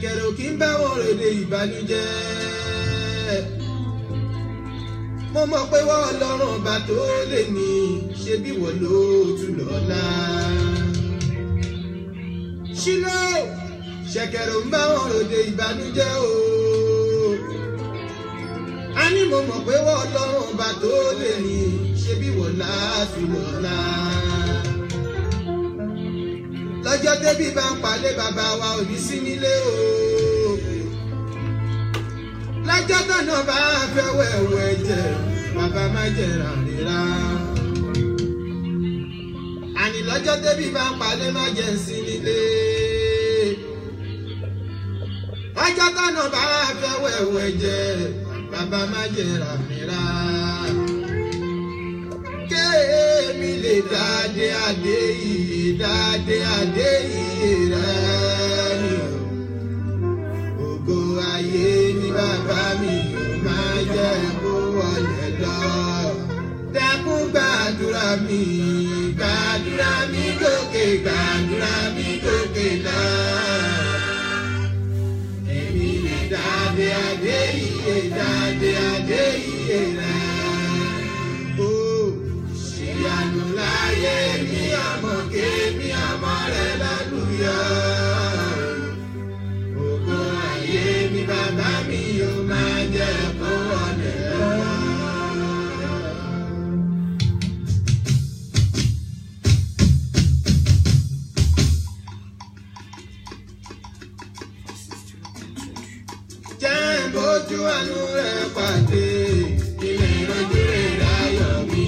ṣẹ̀kẹ̀rẹ̀ ò kí ń bá wọn rèdè ìbànújẹ́. mo mọ̀ pé wọ́n Ọlọ́run ọba tó lè ní ṣe bí wọ́n ló tún lọ́la. Ṣílò ṣẹ̀kẹ̀rẹ̀ ò ń bá wọn rèdè ìbànújẹ́ o. a ní mo mọ̀ pé wọ́n Ọlọ́run ọba tó lè ní ṣe bí wọ́n láàfin lọ́la. lọ́jọ́ tẹ́bí bá ń palẹ̀ bàbá wa ò ní sí nílé o. lọ́jọ́ tọ̀nà bá fẹ́ wẹ̀wẹ̀ jẹ bàbá má jẹ̀rà rírà. àní lọ́jọ́ tẹ́bí bá ń palẹ̀ má jẹ̀ sí nílé. lọ́jọ́ tọ̀nà bá fẹ́ wẹ̀wẹ̀ jẹ bàbá má jẹ̀rà rírà. kéèmí lè dáadé adé iye dáadé adé iye rẹ̀ ni o. ògo ayé ni bàbá mi ò máa jẹ́ kó wọlé lọ. dákun gbàdúrà mi gòkè gbàdúrà mi gòkè náà. èmi lè dáadé adé iye rẹ̀. ìyanu láyé mi àmọ́ kémi àmọ́ rẹ̀ lálùyọ. ògo ayé mi bàbá mi yóò máa jẹ́ kó wọlé lọ. jẹ́ bójú àánú rẹ̀ pàdé ilé ìrọ́jú rẹ̀ láyọ̀ mi.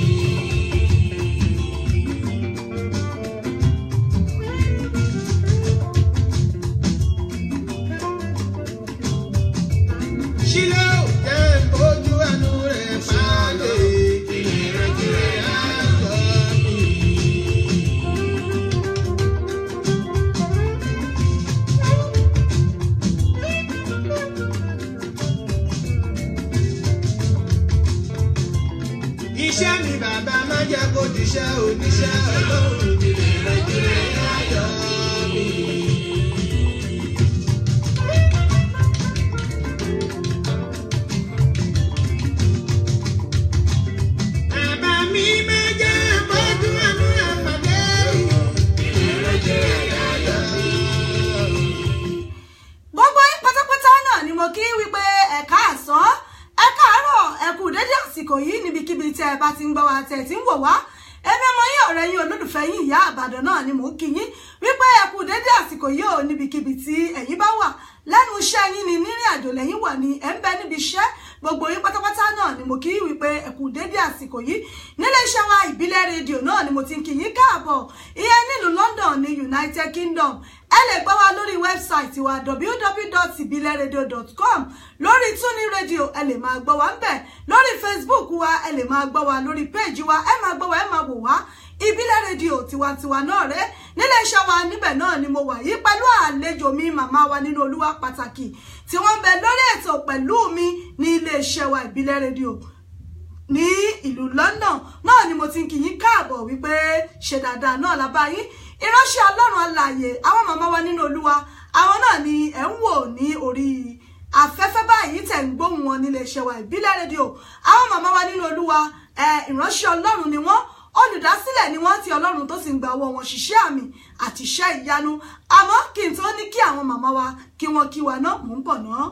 Ṣílò jẹ́ ojú àánú rẹ̀ pàdé ilé ìrọ́jú rẹ̀ láyọ̀ mi. iṣẹ́ mi bàbá má jẹ́ kó diṣẹ́ oníṣẹ́ Ọlọ́run ilé ìrọ́jú rẹ̀ láyọ̀ mi. àsìkò yìí níbikíbi tẹ́ ẹ bá ti ń gbọ́ wa tẹ́ ẹ ti ń wò wá ẹbí ọmọ yín ọ̀rẹ́ yín olólùfẹ́ yín ìyá àbàdàn náà ni mò ń kí yín wípé ẹ kú dédé àsìkò yìí ò níbikíbi tí ẹ̀yin bá wà lẹ́nu iṣẹ́ yín ni nírìn àjò lẹ́yìn wà ní ẹ̀ ń bẹ níbi iṣẹ́ gbogbo yín pátápátá náà ni mo kí yín wípé ẹ kú dédé àsìkò yìí nílé iṣẹ́ wa ìbílẹ̀ rédíò náà ni mo ti ń kí yín káàbọ̀ ìyẹn nílùú London ní United Kingdom ẹ lè gbọ́ wa lórí wẹ́bsáìtì wa www.ibileradio.com lórí Tuning Radio ẹ lè máa gbọ́ wa ń bẹ̀ lórí Facebook wa ẹ lè máa gbọ́ wa lórí péèjì wa ẹ máa gbọ́ wa ẹ máa wò wá ìbílẹ̀ rédíò tiwantiwa náà rẹ nílé iṣẹ́ wa níbẹ̀ náà ni mo wà yìí pẹ̀lú àlejò mi màmá wa nínú Olúwa pàtàkì tí wọ́n ń bẹ lórí ètò pẹ̀lú mi ní ilé iṣẹ́ wa ìbílẹ̀ rédíò ní ìlú London náà ni mo ti ń kí yín káàbọ̀ wípé ṣe dáadáa náà la bá yín ìránṣẹ́ Ọlọ́run alààyè àwọn màmá wa nínú Olúwa àwọn náà ni ẹ̀ ń wò ní orí afẹ́fẹ́ báyìí tẹ̀ ń gbóhùn wọn nílé iṣẹ́ wa ìbílẹ̀ rédíò àwọn màmá wa nínú Olúwa ìránṣẹ́ Ọlọ́run ni wọ́n olùdásílẹ̀ ni wọ́n ti Ọlọ́run tó sì ń gba ọwọ́ wọn ṣiṣẹ́ àmì àti iṣẹ́ ìyanu àmọ́ kí n tó ní kí àwọn màmá wa kí wọ́n kí wa náà mò ń bọ̀ náà.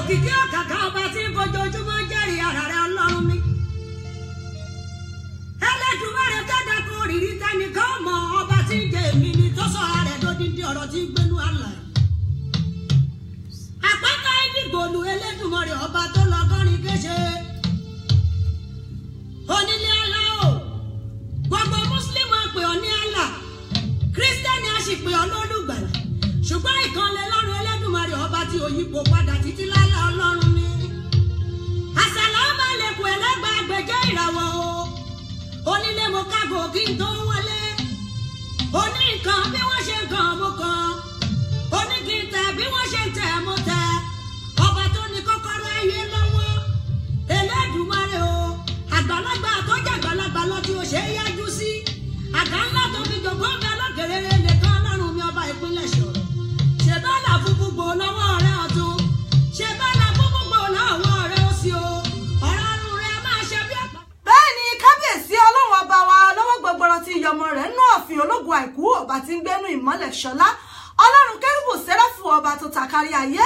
òkìkí ọ̀kàkà ọba tí ń fojoojúmọ́ jẹ́rìí ara rẹ̀ Ọlọ́run mi. Ẹlẹ́dùmarè tẹ́dá kó rírí tẹnìkan mọ̀ ọba tí ń jẹ èmi ni tó sọ ara rẹ̀ lódìdí ọ̀rọ̀ tí ń gbénú àlà. Àpáta ìdìgbòlù Ẹlẹ́dùmarè ọba tó lọ́gọ́rin kéṣe. Onílé àlá o, gbogbo Mùsùlùmí á pè ọ́ ní àlá, Kírísítẹ́nì á sì pè ọ́ lólùgbàlà. Ṣùgbọ́n ìkànnì lọ́rùn Ẹlẹ́dùmarè ọba tí òyìnbó padà títí lálẹ́ Ọlọ́run ni. Àsàlámù àlékún ẹlẹ́gbàgbẹ́jẹ́ ìràwọ̀ o. Onílé mo kágò kí n tó wọlé. Oní nǹkan bí wọ́n ṣe ń kàn mo kàn. Oní kí n tẹ̀ bí wọ́n ṣe ń tẹ̀ mo tẹ̀. Ọba tó ní kọ́kọ́rọ́ ayé lọ́wọ́. Ẹlẹ́dùmarè o. Àgbàlagbà tó jẹ́ àgbàlagbà lọ tí o ṣe é yájú sí. Àga ńlá tó fi jòkó ń bẹ lókèrèrè nìkan Ọlọ́run mi ọba ìpínlẹ̀ Ṣọ̀rọ̀. Ṣé bá là fún gbogbo lọ́wọ́ rẹ ọ̀tún? Ṣé bá là fún gbogbo lọ́wọ́ rẹ òsì o? Ọ̀rọ̀ ọ̀run rẹ máa ṣe bí àpá. Bẹ́ẹ̀ ni kábíyèsí Ọlọ́run ọba wa lọ́wọ́ gbọgbọrọ tí ìyọmọ rẹ̀ nú ọ̀fìn ológun àìkú ọba tí ń gbénú ìmọ́lẹ̀ ṣọlá. Ọlọ́run kérúbù sẹ́ráfù ọba tó tàkárí ayé.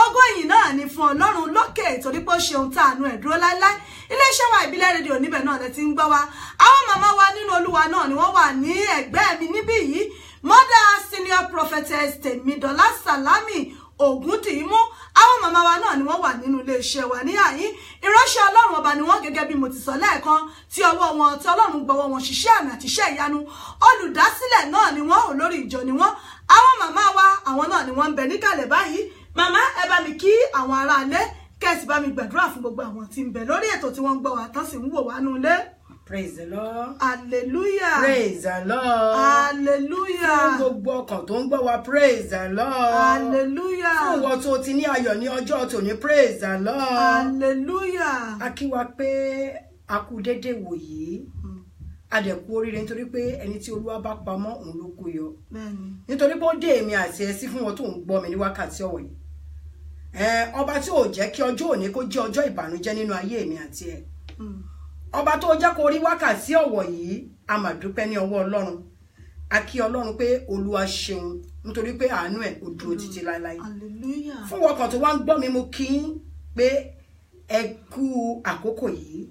Ògo ìyìn náà ni fún Ọlọ́run lókè torí pé ó ṣe ohun tàánú ẹ̀ dúró láéláé. Iléeṣẹ́ wa ìbílẹ̀ rédíò níbẹ̀ náà lẹ ti ń gbọ́ wa. Àwọn màmá wa nínú Olúwa náà ni wọ́n wà ní ẹ̀gbẹ́ mi níbí yìí. Mother Senior Prophetess Tèmídọ́lá Sàlámì Ògúndìímú. Àwọn màmá wa náà ni wọ́n wà nínú iléeṣẹ́ wa ní àyín. Ìránṣẹ́ Ọlọ́run ọba ni wọ́n gẹ́gẹ́ bí mo ti sọ lẹ́ẹ̀kan tí ọwọ́ wọn tí Ọlọ́run gbọ́wọ́ wọn ṣiṣẹ́ àmì àti iṣẹ́ ìyanu. Olùdásílẹ̀ náà ni wọ́n, olórí ìjọ ni wọ́n. Àwọn màmá wa àwọn náà ni wọ́n ń bẹ níkàlẹ̀ báyìí. Màmá ẹ bá mi kí àwọn aráalé kẹ́sì bá mi gbàdúrà fún gbogbo àwọn tí ń bẹ lórí ètò tí wọ́n ń gbọ́ wa tán sì ń wò wá nulẹ̀. Praise the Lord. Hallelujah. Praise the Lord. Hallelujah. Fún gbogbo ọkàn tó ń gbọ́ wa, praise the Lord. Hallelujah. Fún ìwọ tó ti ní ayọ̀ ní ọjọ́ tòní, praise the Lord. Hallelujah. A kí wa pé a kú dédé wòyí. A dẹ̀ kú oríire nítorí pé ẹni tí Olúwa bá pamọ́ òun ló kó yọ. Nítorí pé ó dé èmi àti ẹ sí fún wọn tó ń gbọ́ mi ní wákàtí ọ̀wọ̀ yìí. Ọba tí ò jẹ́ kí ọjọ́ òní kó jẹ́ ọjọ́ ìbànújẹ́ nínú ayé èmi àti ẹ. Ọba tó jẹ́ kó rí wákàtí ọ̀wọ̀ yìí, a máa dúpẹ́ ní ọwọ́ Ọlọ́run. A kí Ọlọ́run pé Olúwa ṣeun nítorí pé àánú ẹ̀ ó dúró títí láéláé. Hallelujah. Fún wọn kan tó wá ń gbọ́ mi, mo kí yín pé ẹ kú àkókò yìí.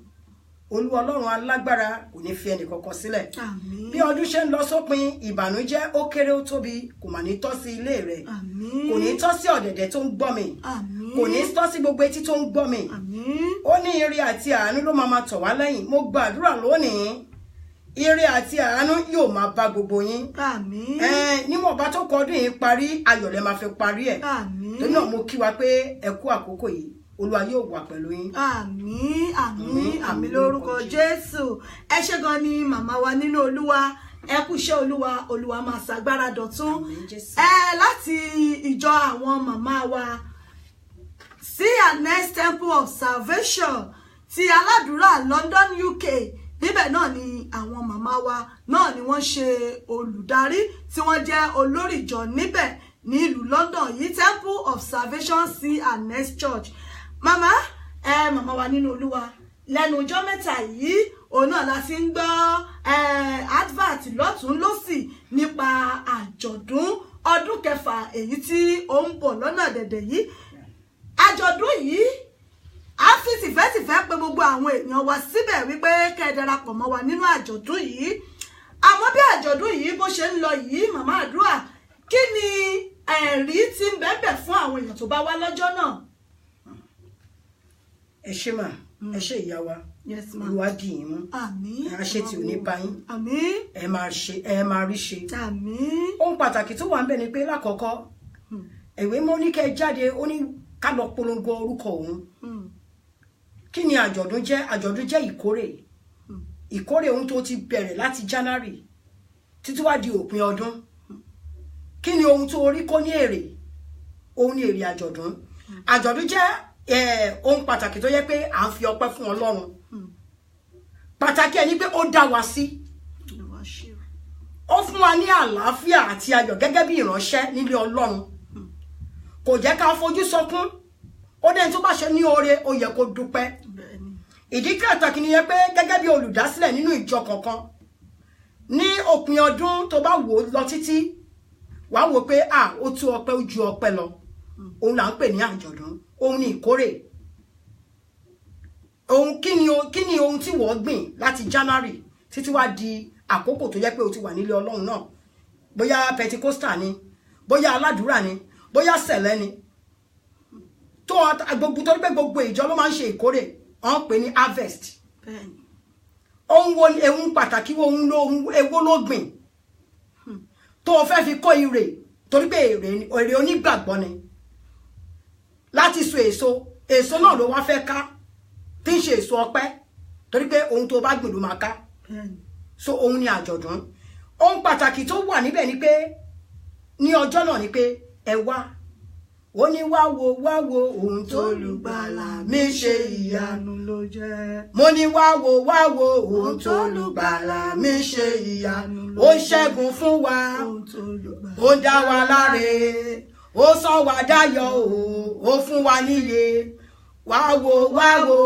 Olúwa Ọlọ́run alágbára kò ní fi ẹnì kankan sílẹ̀. Àmín. Bí ọdún ṣe ń lọ sópin, ìbànújẹ́ ó kéré ó tóbi kò mà ní tọ́ sí ilé rẹ̀. Àmín. Kò ní tọ́ sí ọ̀dẹ̀dẹ̀ tó ń gbọ́ mi. Àmín. Kò ní tọ́ sí gbogbo etí tó ń gbọ́ mi. Àmín. Ó ní ire àti àánú ló máa tọ̀ wá lẹ́yìn. Mo gbàdúrà lónìí, ire àti àánú yóò máa bá gbogbo yín. Àmín. Níwọ̀n bá tó kọdún yìí parí, ayọ̀ lẹ máa fi parí ẹ̀. Àmín. Torí náà mo kí wa pé ẹ kú àkókò yìí. Olúwa yóò wà pẹ̀lú yín. Àmín. Àmín. Àmín lórúkọ Jésù. Ẹ ṣé gan ni màmá wa nínú Olúwa. Ẹ kú iṣẹ́ Olúwa, Olúwa máa ṣàgbára dọ̀tún. Àmín Jésù. Láti ìjọ àwọn màmá wa C&S Temple of Salvation ti aládùúrà London UK. Níbẹ̀ náà ni àwọn màmá wa náà ni wọ́n ṣe olùdarí tí wọ́n jẹ́ olórí ìjọ níbẹ̀ ní ìlú London yìí, Temple of Salvation C&S Church. Màmá màmá wa nínú Olúwa, lẹ́nu ọjọ́ mẹ́ta yìí òun náà la ti ń gbọ́ advert lọ́tún lọ́sì nípa àjọ̀dún ọdún kẹfà èyí tí ó ń bọ̀ lọ́nà dẹ̀dẹ̀ yìí. Àjọ̀dún yìí a fi tìfẹ́tìfẹ́ pè gbogbo àwọn èèyàn wa síbẹ̀ wípé kẹ́ ẹ darapọ̀ mọ́ wa nínú àjọ̀dún yìí. Àmọ́ bí àjọ̀dún yìí bó ṣe ń lọ yìí, màmá àdúrà, kí ni ẹ̀rí tí ń bẹ́bẹ̀ fún àwọn èèyàn tó bá wá lọ́jọ́ náà? Ẹ ṣé mà, ẹ ṣé ìyá wa. Yes ma. Olúwa dì yín mú. Àmín. Àṣẹ tí ò ní bá yín. Àmín. Ẹ máa rí ṣe. Àmín. Ohun pàtàkì tó wà ń bẹ̀ ni pé lákọ̀ọ́kọ́, ìwé mọ́ ní kẹ́ jáde, ó ní ká lọ polongo orúkọ òun. Kí ni àjọ̀dún jẹ́? Àjọ̀dún jẹ́ ìkórè. Ìkórè ohun tó ti bẹ̀rẹ̀ láti January títí wá di òpin ọdún. Kí ni ohun tó rí kó ní èrè? Ohun ní èrè àjọ̀dún. Àjọ̀dún jẹ́ ohun pàtàkì tó yẹ pé à ń fi ọpẹ́ fún Ọlọ́run. Pàtàkì ẹni pé ó dá wa sí. Ó fún wa ní àlàáfíà àti ayọ̀ gẹ́gẹ́ bí ìránṣẹ́ nílé Ọlọ́run. Kò jẹ́ ká fojú sọkún. Ó dẹ́ni tó bá ṣe ní oore, ó yẹ kó dúpẹ́. Ìdí pàtàkì nìyẹn pé gẹ́gẹ́ bí olùdásílẹ̀ nínú ìjọ kankan, ní òpin ọdún tó bá wò lọ títí, wàá wò pé ó tú ọpẹ́ ó ju ọpẹ́ lọ. Òun là ń pè ní àjọ̀dún. òun ni ìkórè òun kí ni ohun tí wọ́n gbìn láti January títí wá di àkókò tó jẹ́ pé o ti wà nílé Ọlọ́run náà bóyá Pentecostal ni bóyá aládùúrà ni bóyá sẹ̀lẹ̀ ni tó gbogbo tó pé gbogbo ìjọ ló máa ń ṣe ìkórè wọ́n pè ní harvest ohun pàtàkì ohun èwo ló gbìn tó fẹ́ fi kó ire torí pé èrè onígbàgbọ́ ni láti so èso náà ló wá fẹ́ ká tí ń ṣe èso ọpẹ́ torí pé ohun tó bá gbìn ló máa ká so ohun ni àjọ̀dún ohun pàtàkì tó wà níbẹ̀ ni pé ní ọjọ́ náà ni pé ẹ wá ó ní wá wo ohun tó lùgbàlà mi ṣe ìyanu ló jẹ́ mo ní wá wo ohun tó lùgbàlà mi ṣe ìyanu ó ṣẹ́gun fún wa ó dá wa láre ó sọ wá dáyọ̀ ó fún wa níyè wá wo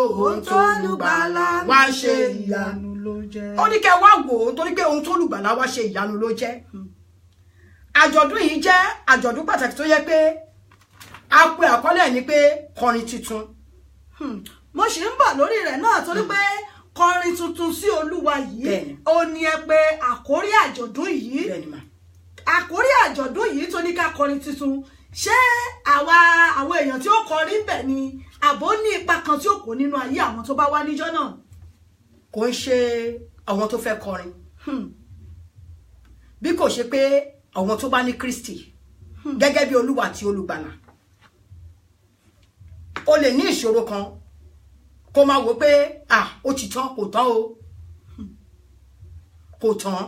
ohun tó lùgbàlà wá ṣe ìyanu ló jẹ́ ó ní kẹ́ wá wò ó torí pé ohun tó lùgbàlà wá ṣe ìyanu ló jẹ́ àjọ̀dún yìí jẹ́ àjọ̀dún pàtàkì tó yẹ pé a pè àkọlé ní pé kọrin tuntun mo ṣì ń bọ̀ lórí rẹ̀ náà torí pé kọrin tuntun sí Olúwa yìí ó ní ẹ pé àkórí àjọ̀dún yìí àkórí àjọ̀dún yìí tó ní ká kọrin tuntun ṣé àwọn èèyàn tí ó kọrin bẹ̀ ni àbó ní ipa kan tí ó kó nínú ayé àwọn tó bá wá níjọ́ náà kò ń ṣe àwọn tó fẹ́ kọrin bí kò ṣe pé àwọn tó bá ní Kristi gẹ́gẹ́ bí Olúwa àti olùgbàlà o lè ní ìṣòro kan kó máa wò pé ó ti tán kò tán o kò tán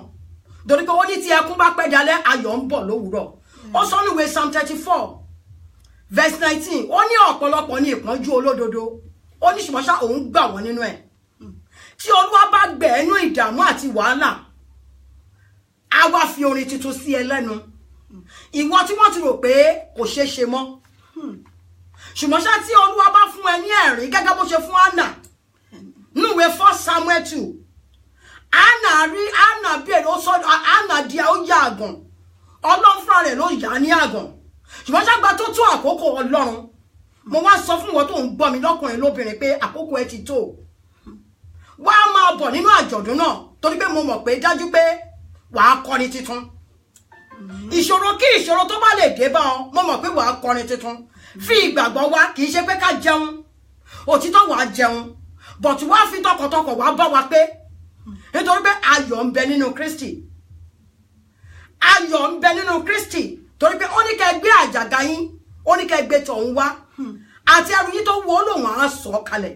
torí pé ó ní tí ẹkún bá pẹ́ dalẹ́ ayọ̀ ń bọ̀ lówùúrọ̀ ó sọ níwèé Psalm 34 verse 19 ó ní ọ̀pọ̀lọpọ̀ ní ìpọ́njú olódodo ó ní ṣùgbọ́n ṣá òun gbà wọ́n nínú ẹ̀ tí Olúwa bá gbẹ̀ ẹ́nú ìdààmú àti wàhálà á wá fi orin tuntun sí ẹ lẹ́nu ìwọ tí wọ́n ti rò pé kò ṣeé ṣe mọ́ ṣùgbọ́n ṣá tí Olúwa bá fún ẹ ní ẹ̀rín gẹ́gẹ́ bó ṣe fún Hánà níwèé 1 Samuel 2 Hánà bẹ̀rẹ̀ ó sọ Hánà di ó yá àgàn Ọlọ́run fúnra rẹ̀ ló yá ní àgàn ṣùgbọ́n ṣá gba tó tó àkókò Ọlọ́run mo wá sọ fún wọn tó ń gbọ́ mi lọ́kùnrin lóbìnrin pé àkókò ẹ ti tó wá máa bọ̀ nínú àjọ̀dún náà torí pé mo mọ̀ pé dájú pé wàá kọrin tuntun ìṣòro kí ìṣòro tó bá lè dé bá ọ mo mọ̀ pé wàá kọrin tuntun fi ìgbàgbọ́ wá kì í ṣe pé ká jẹun òtítọ́ wàá jẹun bọ̀tù wá fi tọkàntọkàn wàá bá wa pé nítorí pé ayọ̀ ń bẹ nínú Kristi ayọ̀ ń bẹ nínú Kristi torí pé ó ní kẹ́ gbé àjàgà yín ó ní kẹ́ gbé tọ̀hún wá àti ẹrù yín tó wọ́ lòun á sọ kalẹ̀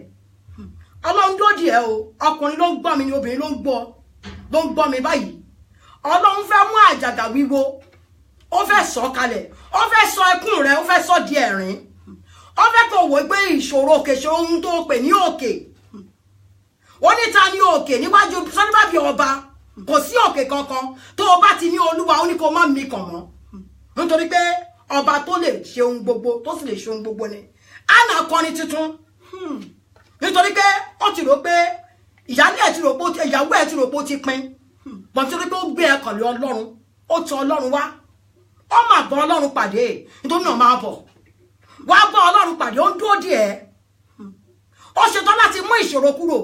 Ọlọ́run lódì ẹ o ọkùnrin ló ń gbọ́ mi ni obìnrin ló ń gbọ́ mi báyìí Ọlọ́run fẹ́ mú àjàgà wíwo ó fẹ́ sọ kalẹ̀ ó fẹ́ sọ ẹkún rẹ̀ ó fẹ́ sọ di ẹ̀rín ó fẹ́ kó wò pé ìṣòro òkè ṣe ohun tó pè ní òkè ó ní ta ní òkè níwájú sọ́dúnbàbí ọba kò sí òkè kankan tó o bá ti ní Olúwa ó ní kó má mi kàn mọ́ nítorí pé ọba tó lè ṣe ohun gbogbo tó sì lè ṣe ohun gbogbo ni Hánà kọrin tuntun nítorí pé ó ti rò pé ìyàwó ẹ̀ ti rò pé ó ti pin bọ́n tí ó gbé ẹkàn lé Ọlọ́run ó tọ̀ Ọlọ́run wá ó máa bọ́ Ọlọ́run pàdé nítorí náà máa bọ̀ wá bọ́ Ọlọ́run pàdé ó ń dúró díẹ̀ ó ṣetán láti mú ìṣòro kúrò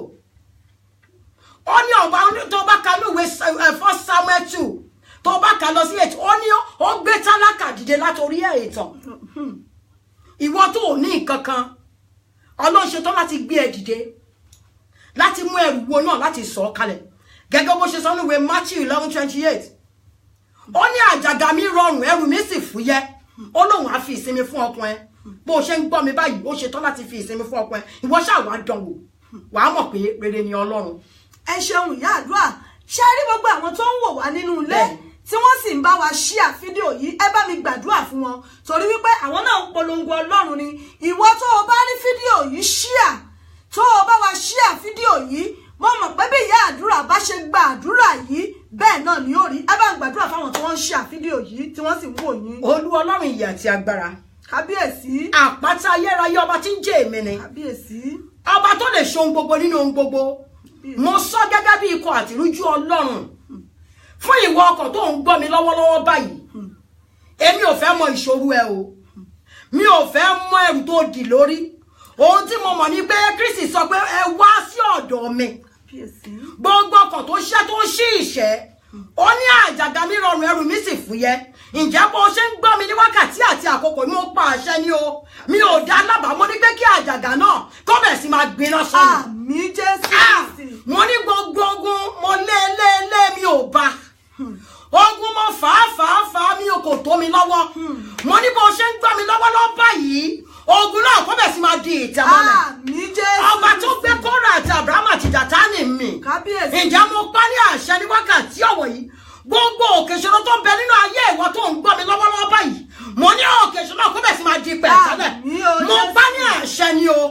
ó ní ọba tó bá ka ní ìwé 1 Samuel 2 tó bá ka lọ sí ètò ó ní ó gbé tálákà dìde látòrí ètò ìwọ tó ò ní nǹkan kan Ọlọ́run ṣetán láti gbé ẹ dìde láti mú ẹrù wo náà láti sọ kalẹ̀ gẹ́gẹ́ bó ṣe sọ ní ìwé Matthew 11:28 ó ní àjàgà mi rọrùn ẹrù mi sì fúyẹ́ ó lóun á fi ìsinmi fún ọkàn ẹ bó ṣe ń gbọ́ mi báyìí ó ṣetán láti fi ìsinmi fún ọkàn ẹ ìwọ ṣáà wá dánwò wàá mọ̀ pé rere ni Ọlọ́run. ẹ ṣeun ìyá àdúrà ṣe rí gbogbo àwọn tó ń wò wá nínú ilé tí wọ́n sì ń bá wa ṣíà fídíò yìí ẹ bá mi gbàdúrà fún wọn torí wípé àwọn náà ń polongo Ọlọ́run ni ìwọ tó o bá rí fídíò yìí ṣíà tó o bá wa ṣíà fídíò yìí mo mọ̀ pé bí ìyá àdúrà bá ṣe gba àdúrà yìí bẹ́ẹ̀ náà ni ó rí ẹ bá ń gbàdúrà fáwọn tí wọ́n ń ṣíà fídíò yìí tí wọ́n sì ń wò yín. Olúwa Ọlọ́run ìyè àti agbára kábíyèsí àpáta ayérayé ọba tí ń jẹ́ èmi ni kábíyèsí ọba tó lè ṣe ohun gbogbo nínú ohun gbogbo mo sọ gẹ́gẹ́ bí ikọ̀ àtìrújú Ọlọ́run fún ìwọ ọkàn tó ń gbọ́ mi lọ́wọ́lọ́wọ́ báyìí èmi ò fẹ́ mọ ìṣòro ẹ o mi ò fẹ́ mọ ẹrù tó mo dì lórí ohun tí mo mọ̀ ni pé Kristi sọ pé ẹ wá sí ọ̀dọ̀ mi gbogbo ọkàn tó ṣẹ́ tó ṣí ìṣẹ́ ó ní àjàgà mi rọrùn ẹrù mi sì fúyẹ́ ǹjẹ́ bó ṣe ń gbọ́ mi ní wákàtí àti àkókò mi ó pa àṣẹ ni o mi ò dá lábàá mo ní pé kí àjàgà náà kó bẹ̀ sí máa gbiná sọ́nà. àmín Jésù. mo ní gbogbo ogun mo lé mi ò bá ogun mo fàá mi ò kò tó mi lọ́wọ́ mo ní bó ṣe ń gbọ́ mi lọ́wọ́lọ́wọ́ báyìí ogun náà kó bẹ̀ sí máa di ìtẹ́mọ́lẹ̀. àmín Jésù. ọba tó gbé Kórà àti Ábúráhámù àti Dátánì mi kábíyèsí. ǹjẹ́ mo pa ní àṣẹ ní wákàtí ọ̀wọ̀ yìí gbogbo òkè ìṣòro tó ń bẹ nínú ayé ìwọ tó ń gbọ́ mi lọ́wọ́lọ́wọ́ báyìí mo ní òkè ìṣòro kó bẹ̀ sí máa di pẹ̀tẹ́lẹ̀ mo pa ní àṣẹ ni o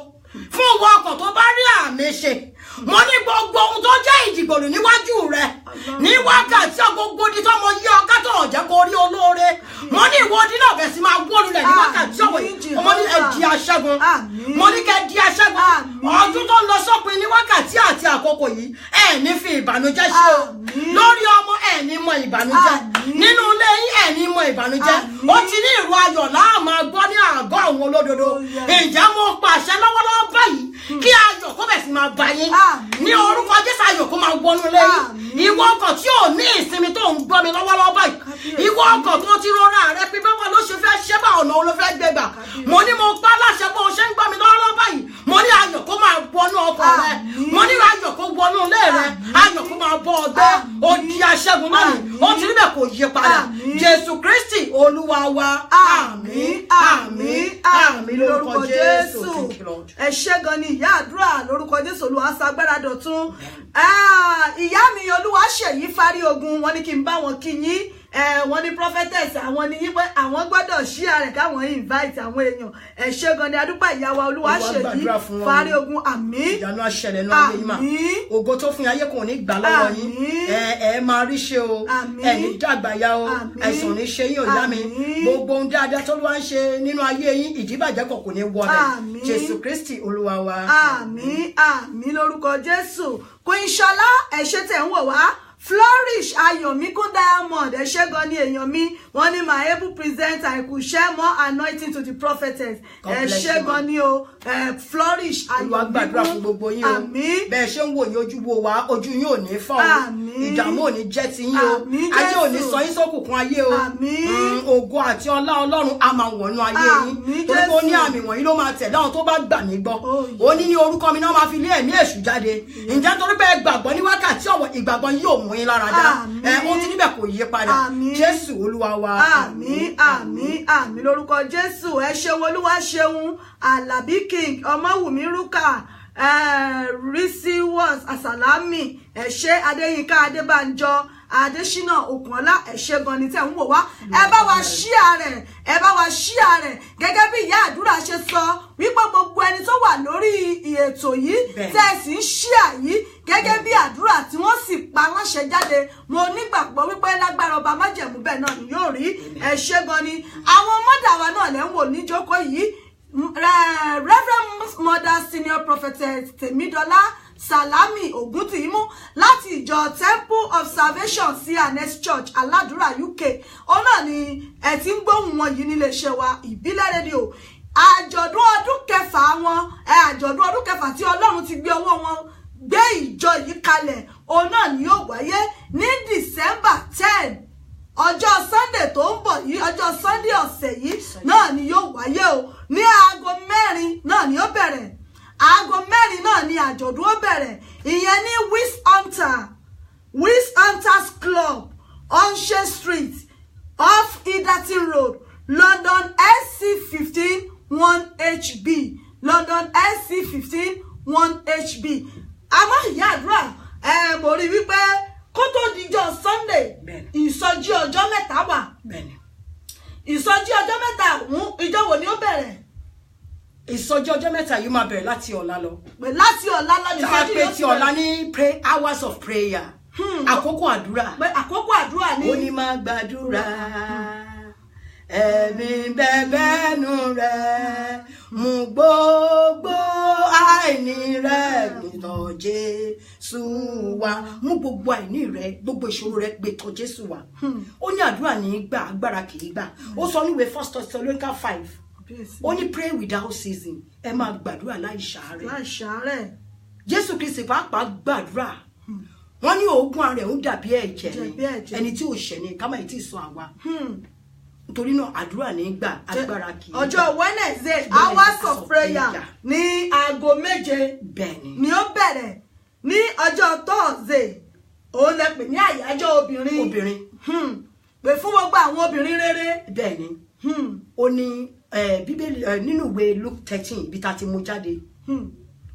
fún ìwọ ọkàn tó bá rí àmì ṣe mo ní gbogbo ohun tó jẹ́ ìdìgbòlù níwájú rẹ ní wákàtí gbogbo di tó mo yí ọ ká tó jẹ́ kó rí olóore mo ní ìwọ ọdún náà bẹ̀ sí máa wó lulẹ̀ ní wákàtí ọ̀wọ̀ yìí mo ní ẹ di aṣẹ́gun mo ní kẹ́ di aṣẹ́gun ọdún tó ń lọ sópin ní wákàtí àti àkókò yìí ẹ ní fi ìbànújẹ́ ṣe o lórí ọmọ ẹ ní mọ ìbànújẹ́ nínú ilé yín ẹ ní mọ ìbànújẹ́ ó ti ní ìró ayọ̀ láàmú gbọ́ ní àgọ́ àwọn olódodo ǹjẹ́ mo pàṣẹ lọ́wọ́lọ́wọ́ báyìí kí ayọ̀ kó bẹ̀ sí máa bá yín ní orúkọ Jésù ayọ̀ kó máa wọnú ilé yín ìwọ ọkàn tí ò ní ìsinmi tó ń gbọ́ mi lọ́wọ́lọ́wọ́ báyìí ìwọ ọkàn tó ti rọra rẹ pé báwo ló ṣe fẹ́ ṣe bá ọ̀nà ló fẹ́ gbégbà mo ní mo pa láṣẹ bó ṣe ń gbọ́ mi lọ́wọ́lọ́wọ́ báyìí mo ní ayọ̀ kó máa wọnú ọkàn rẹ mo ní ayọ̀ kó wọnú ilé rẹ ayọ̀ kó máa bọ́ ọgbẹ́ ó di aṣẹ́gun náà ó ti rí bẹ́ẹ̀ kò yí padà Jésù Kristi Olúwa wa àmín àmín àmín lórúkọ Jésù. ẹ ṣé gan ni ìyá àdúrà lórúkọ Jésù Olúwa ṣagbára dọ̀tun ìyá mi Olúwaṣèyí Fáríogun wọ́n ní kí n bá wọn kí yín wọ́n ní prophetess àwọn ní yín pé àwọn gbọ́dọ̀ share rẹ̀ káwọn invite àwọn èèyàn ẹ ṣé gan ni adúpẹ́ ìyá wa Olúwaṣèyí Fáríogun àmín ìyanu àṣẹlẹ̀ náà yé yín mà ògo tó fún ayé kò ní gbà lọ́wọ́ yín ẹ máa rí ṣe o ẹ ní dàgbà ya o àìsàn ní ṣe yín ò dá mi gbogbo ohun dáadáa tó ló wá ń ṣe nínú ayé yín ìdíbàjẹ́ kò ní wọlé Jésù Kristi Olúwa wa. àmín àmín lórúkọ Jésù Queen Ṣọlá ẹ ṣé tẹ̀ ń wò wá Flourish Ayọ̀míkún Diamond ẹ ṣé gan ni èèyàn mi wọ́n ní my able present I could share more anointing to the prophetess ẹ ṣé gan ni o Flourish Ayọ̀míkún gbàdúrà fún gbogbo yín o bẹ́ẹ̀ ṣe ń wò yín ojú wo wa ojú yín ò ní fọ́ o ìdààmú ò ní jẹ́ ti yín o ayé ò ní sọ yín sókùnkùn ayé o ògo àti ọlá Ọlọ́run a máa wọ̀nú ayé yín torí pé ó ní àmì wọ̀nyí ló máa tẹ̀lé àwọn tó bá gbà mí gbọ́ ó ní orúkọ mi náà máa fi lé ẹ̀mí èṣù jáde ǹjẹ́ torí pé gbàgbọ́ ní wákàtí ọ̀wọ̀ ìgbàgbọ́ yóò mú yín lára dá wọ́n ti níbẹ̀ kò yí padà Jésù Olúwa wa. àmín àmín àmín lórúkọ Jésù ẹ ṣeun Olúwa ṣeun Àlàbí King Ọmọwùmí Rúkà Risi was Asalami ẹ ṣé Adéyínká Adébánjọ Adésínà Òkùnọlá ẹ ṣé gan ni tẹ́ ń wò wá ẹ bá wa share rẹ̀ gẹ́gẹ́ bí ìyá àdúrà ṣe sọ wípé gbogbo ẹni tó wà lórí ètò yìí tẹ́ sì ń share yìí gẹ́gẹ́ bí àdúrà tí wọ́n sì pa láṣẹ jáde mo nígbàgbọ́ wípé lágbára ọba májẹ̀mú bẹ́ẹ̀ náà ni yóò rí ẹ ṣé gan ni àwọn mọ́dà wa náà lẹ́ ń wò níjókòó yìí Reverend Mother Senior Prophetess Tèmídọ́lá Salami Ògúntìímú láti ìjọ Temple of Salvation CNS Church Aládùúrà UK òun náà ni ẹ ti ń gbóhùn wọn yìí nílé iṣẹ́ wa ìbílẹ̀ rédíò àjọ̀dún ọdún kẹfà wọn àjọ̀dún ọdún kẹfà tí Ọlọ́run ti gbé ọwọ́ wọn gbé ìjọ yìí kalẹ̀ òun náà ni yóò wáyé ní December 10 ọjọ́ Sunday tó ń bọ̀ yìí ọjọ́ Sunday ọ̀sẹ̀ yìí náà ni yóò wáyé o ní aago 4 náà ni ó bẹ̀rẹ̀ aago 4 náà ni àjọ̀dún ó bẹ̀rẹ̀ ìyẹn ní Wish Hunters Club Onse Street off Idatin Road London SC15 1HB London SC15 1HB àmọ́ ìyá àdúrà mo rí wípé kó tó dijọ́ Sunday ìsọjí ọjọ́ mẹ́ta wà ìsọjí ọjọ́ mẹ́ta ìjọ wo ni ó bẹ̀rẹ̀ ìsọjí ọjọ́ mẹ́ta yìí máa bẹ̀rẹ̀ láti ọ̀la lọ. láti ọ̀la lọ ní ìsọjí yóò ti ọ̀la ní hours of prayer. àkókò àdúrà. àkókò àdúrà ni. ó ní máa gbàdúrà ẹ̀mí bẹ̀bẹ̀nu rẹ̀ mú gbogbo àìní rẹ̀ gbẹ̀tọ̀ Jésù wá mú gbogbo àìní rẹ̀ gbogbo ìṣòro rẹ̀ gbẹ̀tọ̀ Jésù wá. ó ní àdúrà ní gbà agbára kì í gbà ó sọ níwèé 1 Thessalonians 5 ó ní pray without ceasing, ẹ máa gbàdúrà láì ṣàárẹ̀. láì ṣàárẹ̀. Jésù Kristi pàápàá gbàdúrà. Wọ́n ní oògùn ara ẹ̀ ń dàbí ẹ̀jẹ̀ ni, ẹni tí ò ṣẹ̀ ni ká má tí ì sọ àwa. Nítorí náà àdúrà ní gbà, agbára kì í. Ọjọ́ Wednesday hours of prayer ní aago 7 ni ó bẹ̀rẹ̀. Ní ọjọ́ Thursday òun lẹ pè ní àyájọ́ obìnrin. Pè fún gbogbo àwọn obìnrin rere. Bẹ́ẹ̀ni. Ó ní Bíbélì nínú ìwé Luke 13 bí ta ti mú jáde.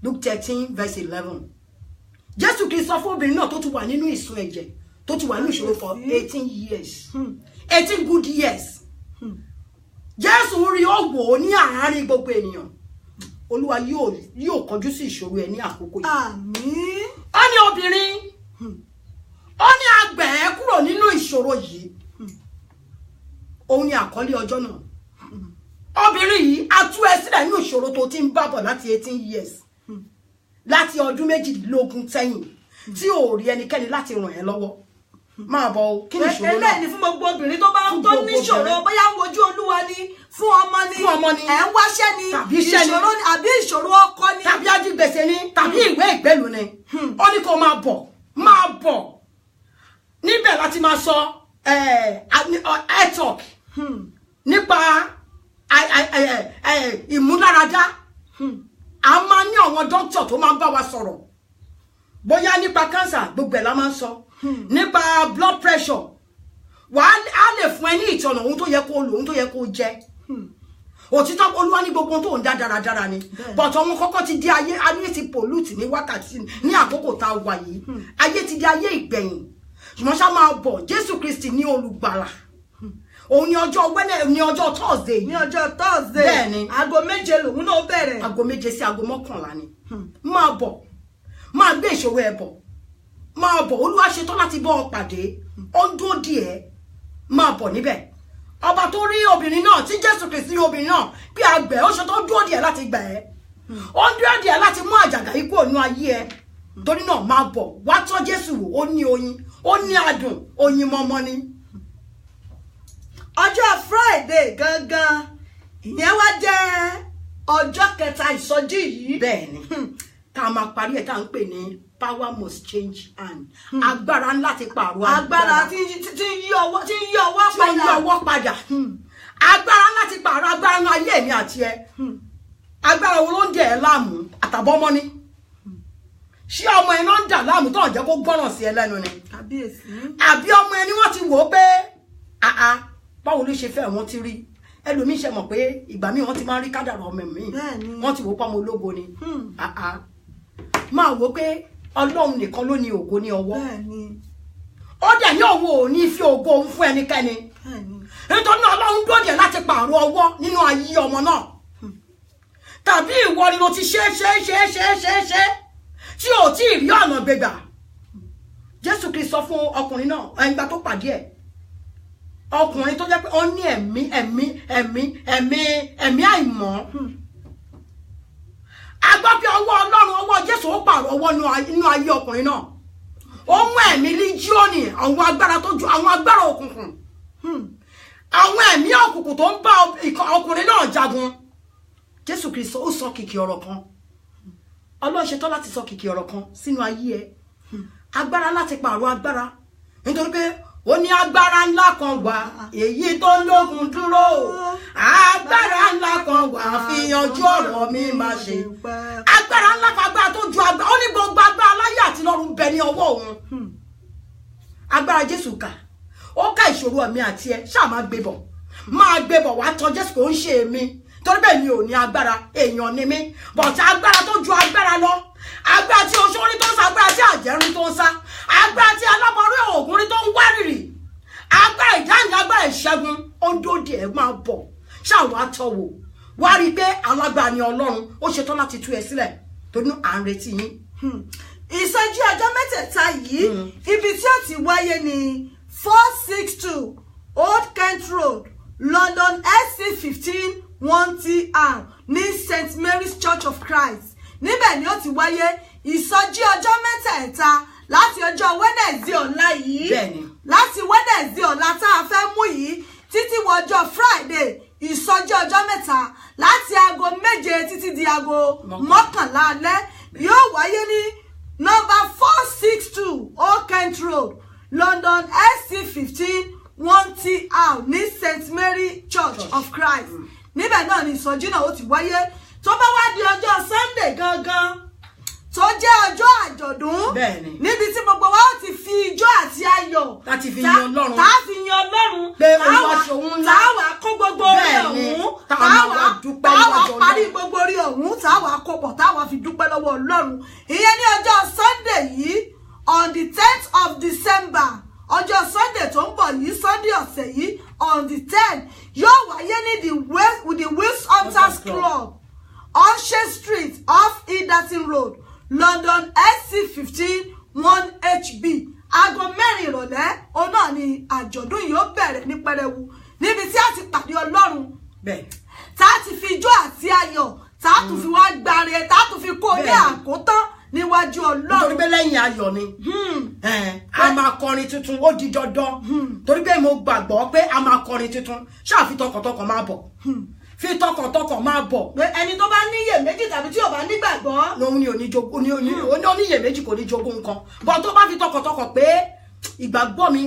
Luke 13 verse 11. Jésù Kristi sọ fún obìnrin náà tó ti wà nínú ìsun ẹ̀jẹ̀, tó ti wà nínú ìṣòro for 18 years. 18 good years. Jésù rí òwò ní àárín gbogbo ènìyàn. Olúwa yóò kọjú sí ìṣòro ẹ ní àkókò yìí. Àmín. Ó ní obìnrin, ó ní agbẹ̀ kúrò nínú ìṣòro yìí. Òun ni àkọ́lé ọjọ́ náà. Obìnrin yìí a tú ẹ sílẹ̀ nínú ìṣòro tó ti ń bá bọ̀ láti 18 years. Láti ọdún 22 sẹ́yìn tí ò rí ẹnikẹ́ni láti ràn ẹ́ lọ́wọ́. Máa bọ̀ kí ni ìṣòro náà? Eléyìí ni fún gbogbo obìnrin tó bá tó ní ìṣòro, bóyá ń wojú Olúwa ni, fún ọmọ ni, ẹ̀ ń wáṣẹ́ ni, ìṣòro ni, àbí ìṣòro ọkọ ni, tàbí ajígbèsè ni, tàbí ìwé ìgbélú ni. Ó ní kó máa bọ̀. Níbẹ̀ láti máa sọ talk nípa ìmúláradá. A máa ní àwọn dókítà tó máa ń bá wa sọ̀rọ̀. Bóyá nípa cancer gbogbo ẹ̀ la máa ń sọ. Nípa blood pressure á lè fún ẹ ní ìtọ̀nà ohun tó yẹ kó lò, ohun tó yẹ kó jẹ. Òtítọ́ Olúwa ní gbogbo ohun tó ń dá dáradára ni. But àwọn kọ́kọ́ ti di ayé ti pollute ní wákàtí ní àkókò tá a wà yìí. Ayé ti di ayé ìgbẹ̀yìn. Ṣùgbọ́n ṣá máa bọ̀, Jésù Kristi ní olùgbàlà. Òun ní ọjọ́ Wednesday, ní ọjọ́ Thursday. Ní ọjọ́ Thursday. Bẹ́ẹ̀ni. Aago 7 lòun náà bẹ̀rẹ̀. Aago 7 sí aago 11 ni. Máa bọ̀. Máa gbé ìṣòro ẹ bọ̀. Máa bọ̀, Olúwa ṣetán láti bọ́ ọ pàdé. Ó ń dúró dè ẹ́. Máa bọ̀ níbẹ̀. Ọba tó rí obìnrin náà, tí Jésù Kristi rí obìnrin náà bí àgbẹ̀, ó ṣetán dúró dè ẹ́ láti gbà ẹ́. Ó ń dúró dè ẹ́ láti mú àjàgà yìí kúrò nínú ayé ẹ. Torí náà máa bọ̀, wá tọ́ Jésù wò, ó ní oyin, ó ní adùn, oyin mọ́mọ́ ni. Ọjọ́ Friday gangan ìyẹn wá jẹ́ ọjọ́ kẹta ìsọjí yìí. Bẹ́ẹ̀ni. Tá a máa parí ẹ̀ tá à ń pè ní power must change hand. Agbára ńlá ti pààrọ̀ agbára tí ń yí ọwọ́ padà. Agbára ńlá ti pààrọ̀ agbára ńlá ayé mi àti ẹ. Agbára wo ló ń jẹ ẹ láàmú àtàbọ́mọ́ ni? Ṣé ọmọ ẹ náà ń dà láàmú tó ń jẹ́ kó gbọ́ràn sí ẹ lẹ́nu ni? Àbí ọmọ ẹ ni wọ́n ti wò ó pé báwo ló ṣe fẹ́ wọ́n ti rí? Ẹlòmíì ṣe mọ̀ pé ìgbà míì wọ́n ti máa ń rí kádàrá ọmọ mi. Wọ́n ti wò ó pọ́nmọ ológo ni. Máa wò ó pé Ọlọ́run nìkan ló ní ògo ní ọwọ́. Ó dẹ̀ ní òun ò ní fi ògo òun fún ẹnikẹ́ni. Nítorí náà Ọlọ́run dúró dè láti pààrọ̀ ọwọ́ nínú ayé ọmọ náà. Tàbí ìwọ ni lo ti ṣe tí ò tí ì rí ọ̀nà gbégbà. Jésù Kristi sọ fún ọkùnrin náà ẹgbà tó pàdé ẹ̀. Ọkùnrin tó jẹ́ pé ó ní ẹ̀mí àìmọ́. A gbọ́ pé ọwọ́ Ọlọ́run, ọwọ́ Jésù ó pààrọ̀ ọwọ́ nínú ayé ọkùnrin náà. Ó mú ẹ̀mí líjíọ́nì, àwọn agbára tó ju àwọn agbára òkùnkùn. Àwọn ẹ̀mí òkùnkùn tó ń bá ọkùnrin náà jagun. Jésù Kristi ó sọ kìkì ọ̀rọ̀ kan. Ọlọ́run ṣetán láti sọ kìkì ọ̀rọ̀ kan sínú ayé ẹ. Agbára láti pààrọ̀ agbára. Nítorí pé ó ní agbára ńlá kan wà èyí tó lógun dúró. Agbára ńlá kan wà fi yanjú ọ̀rọ̀ mi máa ṣe. Agbára ńlá kan, agbára tó ju agbára. Ó ní gbogbo agbára láyé àti lọ́run bẹ ní ọwọ́ òun. Agbára Jésù kà. Ó ká ìṣòro mi àti ẹ ṣáà máa gbé bọ̀. Máa gbé bọ̀ wá tọ̀ Jésù kò ń ṣe èmi. Torí bẹ́ẹ̀ mi ò ní agbára, èèyàn ni mí. Bọ̀tà agbára tó ju agbára lọ. Agbára tí oṣoorí tó ń sá, agbára tí àjẹrún tó ń sá. Agbára tí aláborí ògùnrin tó ń wárìrì. Agbára ìdáhùn, agbára ìṣẹ́gun. Ó dóde ẹ̀ máa bọ̀. Ṣáà wá tọ̀ wò. Wá rí pé alágbára ni Ọlọ́run. Ó ṣetán láti tú ẹ sílẹ̀. Torí à ń retí yín. Ìsọjí ọjọ́ mẹ́tẹ̀ẹ̀ta yìí, ibi tí ó ti wáyé ní 462 Old Kent Road, London, SC15 1TR ní St. Mary's Church of Christ. Níbẹ̀ ni ó ti wáyé ìsọjí ọjọ́ mẹ́tẹ̀ẹ̀ta láti ọjọ́ Wednesday ọ̀la yìí. Bẹ́ẹ̀ni. Láti Wednesday ọ̀la tá a fẹ́ mú yìí títí wọ ọjọ́ Friday ìsọjí ọjọ́ mẹ́ta láti aago 7 títí di aago 11 alẹ́ yóò wáyé ní number 462 Old Kent Road, London, SC15 1TR ní St Mary Church of Christ. Níbẹ̀ náà ni ìsọjí náà ó ti wáyé. Tó bá wá di ọjọ́ Sunday gangan tó jẹ́ ọjọ́ àjọ̀dún níbi tí gbogbo wa ó ti fi ijó àti ayọ̀ láti fi yan Ọlọ́run, tá fi yan Ọlọ́run, pé Olúwa ṣòun ńlá, táwa kó gbogbo orí ọ̀hún, táwa parí gbogbo orí ọ̀hún, táwa kó pọ̀, táwa fi dúpẹ́ lọ́wọ́ Ọlọ́run. Ìyẹn ní ọjọ́ Sunday yìí on the 10th of December, ọjọ́ Sunday tó ń bọ̀ yìí, Sunday ọ̀sẹ̀ yìí on the 10th yóò wáyé ní the Wills Hunters Club, Onse Street off Idatin Road, London, SC15 1HB. Aago 4 ìrọ̀lẹ́ òun náà ni àjọ̀dún yìí ó bẹ̀rẹ̀ ní pẹrẹwu níbi tí a ti pàdé Ọlọ́run, tá a ti fi ijó àti ayọ̀, tá a tún fi wá gbáre, tá a tún fi kó ní àkótán níwájú Ọlọ́run. Torí pé lẹ́yìn ayọ̀ ni a máa kọrin tuntun, ó di dandan. Torí pé mo gbàgbọ́ pé a máa kọrin tuntun, ṣáà fi tọkàntọkàn máa bọ̀, fi tọkàntọkàn máa bọ̀. Ẹni tó bá níyèméjì tàbí tí ò bá nígbàgbọ́ lòun ni oníjogún ní oníyèméjì kò ní jogún nǹkan. Bọ́ tó bá fi tọkàntọkàn pé ìgbàgbọ́ mi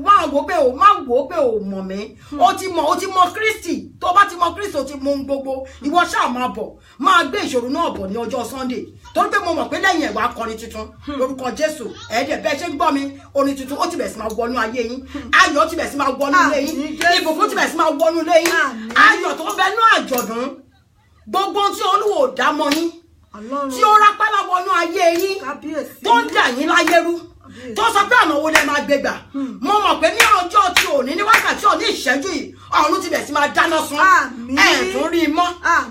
máa wò pé ò mọ̀ mí, ó ti mọ̀ Kristi. Tó bá ti mọ̀ Kristi ó ti mọ̀ ohun gbogbo. Ìwọ ṣáà máa bọ̀, máa gbé ìṣòro náà bọ̀ ní ọjọ́ Sunday. Torí pé mo mọ̀ pé lẹ́yìn ẹ̀wà akọrin tuntun lórúkọ Jésù, ẹ̀ẹ́dẹ̀ bẹ́ẹ̀ ṣe ń gbọ́ mi, orin tuntun ó ti bẹ̀ sí máa wọnú ayé yín, ayọ̀ ti bẹ̀ sí máa wọnú ilé yín, ìbùkún ti bẹ̀ sí máa wọnú ilé yín, ayọ̀ tó ń bẹ nú àjọ̀dún, gbogbo tí Olúwa ò dá mọ́ yín, tí ó rápálá wọnú ayé yín, tó ń dà yín láyé rú, tó sọ pé ọ̀nà wo lẹ máa gbé gbà. Mo mọ̀ pé ní ọjọ́ tí ò ní wákàtí ò ní ìṣẹ́jú yìí, ọ̀run ti bẹ̀ sí máa dáná sun, ẹ̀ tún rí i mọ́.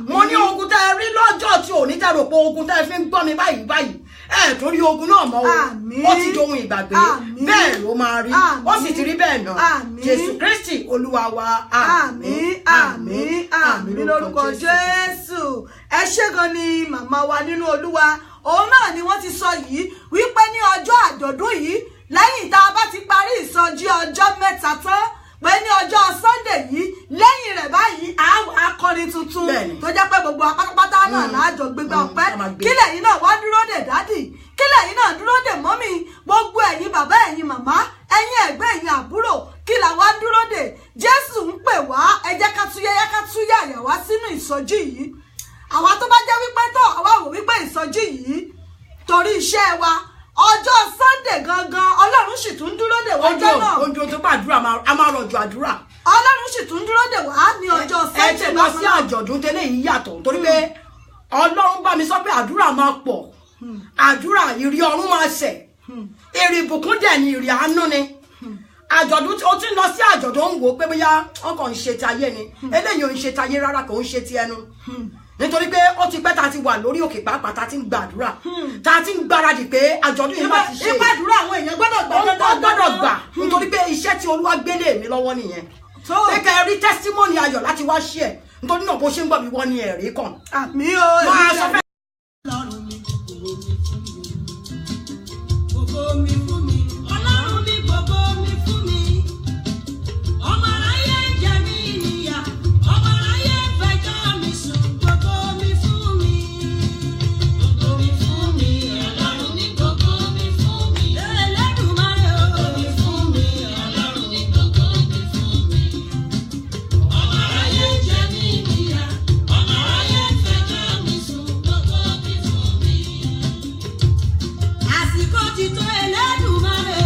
Mo ní ogun tẹ́ rí lọ́jọ́ tí ò ní tẹ́ rò pé ogun tẹ́ fi ń gbọ́ mi báyìí ẹ̀ tún rí ogun náà mọ́ o, ó ti dohun ìgbàgbé, bẹ́ẹ̀ ló máa rí, ó sì ti rí bẹ́ẹ̀ náà. Jésù Kristi Olúwa wa, àmín àmín àmín lórúkọ Jésù. Ẹ ṣé gan ni màmá wa nínú Olúwa. Òun náà ni wọ́n ti sọ yìí wípé ní ọjọ́ àjọ̀dún yìí, lẹ́yìn tá a bá ti parí ìsọjí ọjọ́ mẹ́ta tán, pé ní ọjọ́ Sunday yìí lẹ́yìn rẹ̀ báyìí akọrin tuntun tó jẹ́ pé gbogbo apátápátá náà láàjọ gbégbá ọpẹ́. Kílẹ̀ yìí náà wá dúró dè dádì, kílẹ̀ yìí náà dúró dè mọ́mì, gbogbo ẹ̀yin bàbá ẹ̀yin màmá, ẹ̀yin ẹ̀gbẹ́ ẹ̀yin àbúrò, kí la wá dúró dè? Jésù ń pè wá, ẹ jẹ́ ká túyàyà wá sínú ìsọjí yìí. Àwa tó bá jẹ́ wípé tó àwa wò wípé ìsọjí yìí torí iṣẹ́ wa, ọjọ́ Sunday gangan Ọlọ́run sì tún dúró dè wá ọjọ́ náà. Oúnjẹ tó bá àdúrà a máa rọ̀jò àdúrà. Ọlọ́run sì tún dúró dè wá ní ọjọ́ Sunday. Ẹ ti lọ sí àjọ̀dún tẹ́lẹ̀ yìí yàtọ̀, torí pé Ọlọ́run bá mi sọ pé àdúrà máa pọ̀, àdúrà ìrì ọ̀run máa ṣẹ̀, ìrì ìbùkún dẹ̀ ni ìrì àánú ni. Àjọ̀dún ó ti ń lọ sí àjọ̀dún ń wò pé bóyá ọkàn ń ṣe ti ayé ni, eléyìí ò ń ṣe ti ayé rárá, kò ń ṣe ti ẹnu. Nítorí pé ó ti pẹ́ tá a ti wà lórí òkè pàápàá, tá a ti ń gbàdúrà, tá a ti ń gbáradì pé àjọ̀dún yìí máa ti ṣe. Ìgbàdúrà àwọn èèyàn gbọ́dọ̀ gbà, nítorí pé iṣẹ́ tí Olúwa gbélé mi lọ́wọ́ nìyẹn. Pé kẹ́ rí testimony ayọ̀ láti wá ṣe ẹ̀, nítorí náà bó ṣe ń gbọ́ mi wọ́n ní ẹ̀rí kan. Àmín o. Máa sọ fẹ́. Ọlọ́run mi gbogbo mi fún mi, Ọlọ́run mi gbogbo mi fún mi, ọmọ aráyé ń jẹ mí níyà, ọmọ aráyé ń fẹjọ́ mi sùn, gbogbo mi fún mi. Gbogbo mi fún mi, Ọlọ́run mi gbogbo mi fún mi. Elédùmarè o. Gbogbo mi fún mi, Ọlọ́run mi gbogbo mi fún mi. Ọmọ aráyé ń jẹ mí níyà, ọmọ aráyé ń fẹjọ́ mi sùn, gbogbo mi fún mi. Àsìkò ti tó Elédùmarè.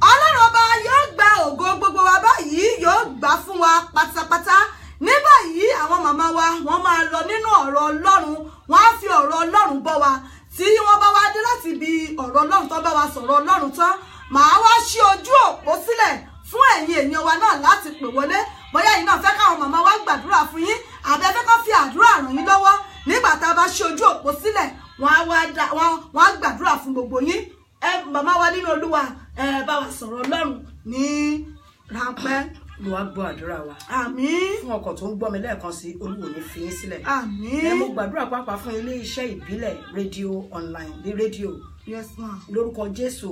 Ọlọ́run ọba yóò gba ògo gbogbo wa báyìí, yóò gbà fún wa pátápátá. Ní báyìí àwọn màmá wa wọ́n máa lọ nínú ọ̀rọ̀ Ọlọ́run, wọ́n á fi ọ̀rọ̀ Ọlọ́run bọ́ wa. Tí wọ́n bá wá dé láti ibi ọ̀rọ̀ Ọlọ́run tó bá wa sọ̀rọ̀ Ọlọ́run tán, màá wá ṣí ojú òpó sílẹ̀ fún ẹ̀yin èèyàn wa náà láti pè wọlé. Bóyá yín náà fẹ́ káwọn màmá wa gbàdúrà fún yín, àbí ẹ fẹ́ kó fi àdúrà ràn yín lọ́wọ́. Nígbà tá a bá ṣí ojú òpó sílẹ̀, wọ́n á gbàdúrà fún gbogbo yín. Màmá wa nínú Olúwa, bá wa sọ̀rọ̀ Ọlọ́run ní ráńpẹ́. Olúwa gbọ́ àdúrà wa. Àmín. Fún ọkọ̀ tó ń gbọ́ mi lẹ́ẹ̀kan sí, Olúwa ò ní fi yín sílẹ̀. Àmín. Mo gbàdúrà pàápàá fún ilé iṣẹ́ ìbílẹ̀ rédíò online, ní rédíò Yes ma. lórúkọ Jésù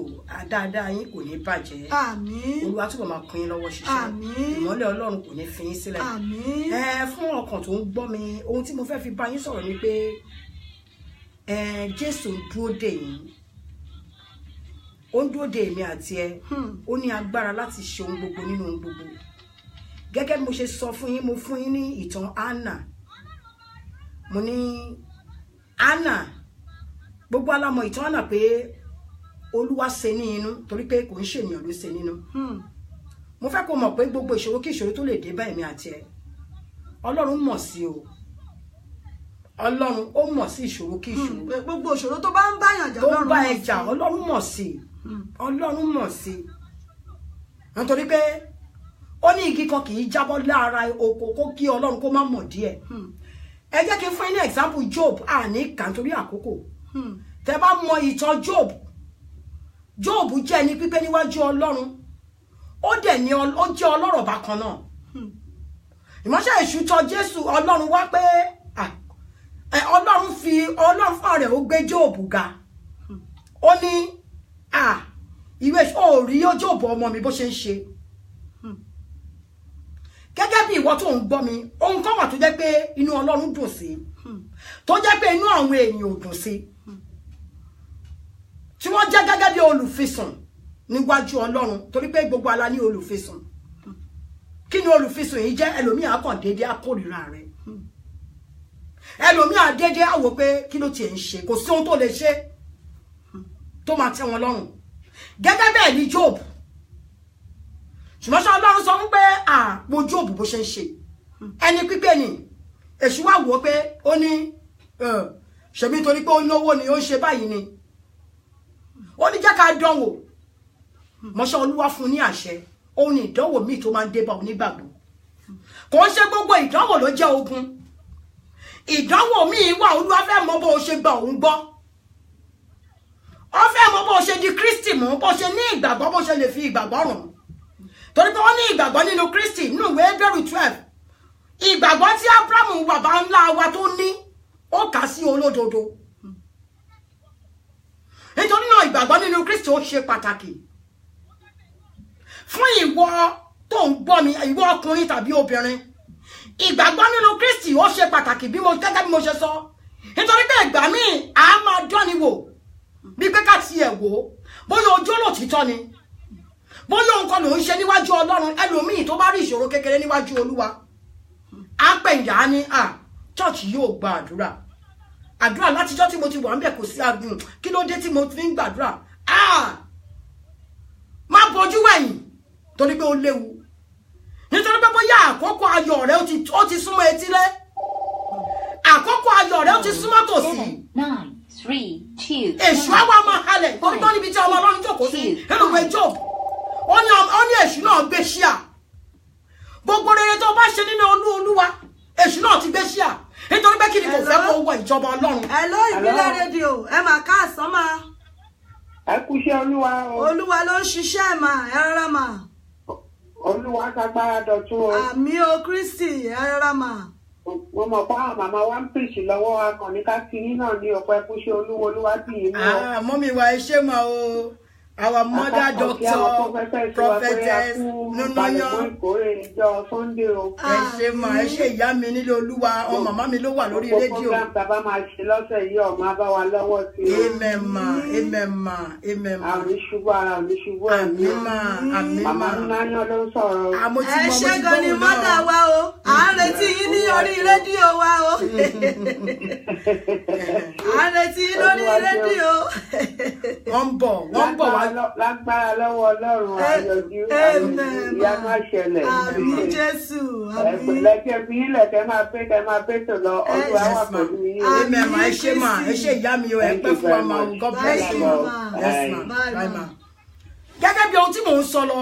dáadáa yín kò ní bàjẹ́. Àmín. Olúwa túbọ̀ máa kún yín lọ́wọ́ ṣiṣẹ́. Àmín. Ìmọ́lẹ̀ Ọlọ́run kò ní fi yín sílẹ̀. Àmín. Fún ọkàn tó ń gbọ́ mi ohun tí mo fẹ́ fi bá yín sọ̀rọ̀ ni pé Jésù ń dúró dè yín. Ó ń dúró dè èmi àti ẹ. Ó ní agbára láti ṣe ohun gbogbo nínú ohun gbogbo. Gẹ́gẹ́ bí mo ṣe sọ fún yín, mo fún yín ní ìtàn Hánà. Mo ní Hánà, gbogbo alámọ̀ ìtàn Hánà pé Olúwa ṣe ní inú torí pé kò ń ṣe ènìyàn ló ṣe nínú. Mo fẹ́ kó mọ̀ pé gbogbo ìṣòro kí ìṣòro tó lè dé bá èmi àti ẹ, Ọlọ́run mọ̀ sí o. Ọlọ́run ó mọ̀ sí ìṣòro kí ìṣòro. Gbogbo ìṣòro tó bá ń báyàn jà tó bá ẹ jà Ọlọ́run mọ̀ sí. Ọlọ́run mọ̀ sí. Nítorí pé ó ní igi kan kì í jábọ́ lára oko kó kí Ọlọ́run kó má mọ̀ díẹ̀. Ẹ jẹ́ kí n fún yín ní example Job àní kà nítorí àkókò. Tẹ́ bá mọ ìtàn Job jẹ́ ẹni pípé níwájú Ọlọ́run. Ó dẹ̀ ní ó jẹ́ ọlọ́rọ̀ bákan náà. Ìmọ̀ṣẹ́ èṣù tọ̀ Jésù Ọlọ́run wá pé Ọlọ́run fún rẹ̀ ó gbé Job ga. Ó ní ìwé ò rí Job ọmọ mi bó ṣe ń ṣe. Gẹ́gẹ́ bí ìwọ tó ń gbọ́ mi, ohun kan wà tó jẹ́ pé inú Ọlọ́run dùn sí, tó jẹ́ pé inú àwọn èèyàn ò dùn sí, tí wọ́n jẹ́ gẹ́gẹ́ bí olùfisùn níwájú Ọlọ́run, torí pé gbogbo ala ní olùfisùn. Kí ni olùfisùn yìí jẹ́? Ẹlòmíì á kàn déédéé á kórìíra rẹ̀. Ẹlòmíì á déédéé á wò pé kí ló tiẹ̀ ń ṣe, kò sí ohun tó lè ṣe tó máa tẹ́ wọn lọ́rùn. Gẹ́gẹ́ bẹ́ẹ̀ ni Job. Ṣùgbọ́n Ọlọ́run sọ pé mo Job bó ṣe ń ṣe ẹni pípé ni. Èṣù wá wò pé ó ní ṣebí torí pé ó lówó ni ó ń ṣe báyìí ni. Ó ní jẹ́ ká dánwò. Mọ́ṣẹ́ Olúwa fún ní àṣẹ. Òun ni ìdánwò míì tó máa ń dé bá onígbàgbọ́. Kò ń ṣe gbogbo ìdánwò ló jẹ́ ogun. Ìdánwò míì wà, Olúwa fẹ́ mọ̀ bó o ṣe gba òun gbọ́. Ó fẹ́ mọ̀ bó o ṣe di Kristi mú, bó ṣe ní ìgbàgbọ́, bó ṣe lè fi ìgbàgbọ́ ràn. Torí pé wọ́n ní ìgbàgbọ́ nínú Kristi nínú ìwé Hébérù 12. Ìgbàgbọ́ tí Ábúráhámù bàbá ńlá wa tó ní, ó kà sí olódodo. Nítorí náà ìgbàgbọ́ nínú Kristi ó ṣe pàtàkì. Fún ìwọ tó ń gbọ́ mi, ìwọ ọkùnrin tàbí obìnrin, ìgbàgbọ́ nínú Kristi ó ṣe pàtàkì gẹ́gẹ́ bí mo ṣe sọ. Nítorí pé ìgbà míì a máa dánni wò bí pé ká tiẹ̀ wò bóyá ojú olótìtọ́ ni, bóyá nǹkan ló ń ṣe níwájú Ọlọ́run. Ẹlòmíì tó bá rí ìṣòro kékeré níwájú Olúwa á pẹ̀yà á ní chọ́ọ̀chì yóò gba àdúrà látijọ́ tí mo ti wà ń bẹ̀ kò sí agùn, kí ló dé tí mo fi ń gbàdúrà. Má bojú wẹ̀yìn torí pé ó léwu. Nítorí pé bóyá àkókò ayọ̀ rẹ ó ti súnmọ́ etílé, àkókò ayọ̀ rẹ ó ti súnmọ́ tòsí. 9, 3, 2. Èṣù àwa máa halẹ̀ torí tó níbi tí ọmọ Ọlọ́run jókòó sí nínú ìwé Job. Ó ní èṣù náà gbé ṣíà. Gbogbo rere tó bá ṣe nínú Olúwa, èṣù náà ti gbé ṣíà. Nítorí pé kí ni kò fẹ́ kó wọ ìjọba Ọlọ́run. Hello Ìbílẹ̀ rédíò, ẹ máa káàsán máa. Ẹ kú iṣẹ́ Olúwa o. Olúwa ló ń ṣiṣẹ́ mà, ẹ rárá mà. Olúwa kágbára dọ̀tún o. Àmì o Kristi, ẹ rárá mà. Mo mọ̀ pé àwọn màmá wa ń pèsè lọ́wọ́ akànnì káàkiri náà ní ọ̀pọ̀ ẹkú iṣẹ́ Olúwa bí yìí náà. Mọ́mí wa ẹ ṣé mà o. Our mother doctor prophetess Nunoyan. Ẹ ṣé mà, ẹ ṣé ìyá mi nílé Olúwa, ọmọ màmá mi ló wà lórí rédíò. Bàbá máa ṣe lọ́sẹ̀ yìí ọ̀ma bá wa lọ́wọ́ sí i. Amen ma, amen ma, amen ma. Àmì ṣubú ara mi ṣubú ẹ̀mí. Àmín ma, àmín ma. Màmá Nunoyan ló ń sọ̀rọ̀. Ẹ ṣé gan ni mọ́dà wa o, à ń retí yín ní orí rédíò wa o. À ń retí yín lórí rédíò. Wọ́n ń bọ̀ wá. Lágbára lọ́wọ́ Ọlọ́run àyọ̀jú ìyanu àṣẹlẹ̀. Àmín Jésù. Lẹ́kẹ̀ fi ilẹ̀ kẹ́ máa pé tó lọ ọdún àwọn àpẹẹrẹ yìí. Amen ma, ẹ ṣé ma, ẹ ṣé ìyá mi o, ẹ pẹ́ fún wa ma o, God bless you. Yes ma, bye ma. Gẹ́gẹ́ bí ohun tí mò ń sọ lọ,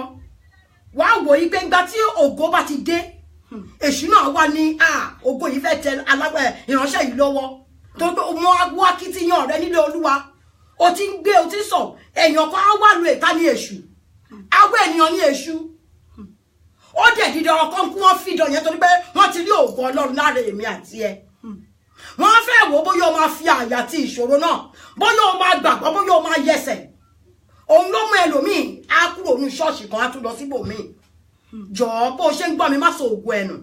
wàá wò yí pé ìgbà tí ògo bá ti dé, èṣù náà wà ní ògo yìí fẹ́ tẹ ìránṣẹ́ yìí lọ́wọ́. Torí pé wọ́n akitiyan rẹ nílé Olúwa. O ti ń gbé, o ti ń sọ, èèyàn kan á wà lu èta ní èṣù. Awọ ènìyàn ní èṣù. Ó dẹ̀ dídọ̀ ọkàn kí wọ́n fìdọ̀ yẹn torí pé wọ́n ti rí ògo Ọlọ́run lára èmi àti ẹ. wọ́n fẹ́ wò bóyá o máa fi àyà ti ìṣòro náà bóyá o máa gbàgbọ́ bóyá o máa yẹsẹ̀ òun ló mú ẹlòmíì á kúrò ní ṣọ́ọ̀ṣì kan á tún lọ síbòmíì jọ̀ọ́ bó ṣe ń gbọ́ mi má sọ ògùn ẹnu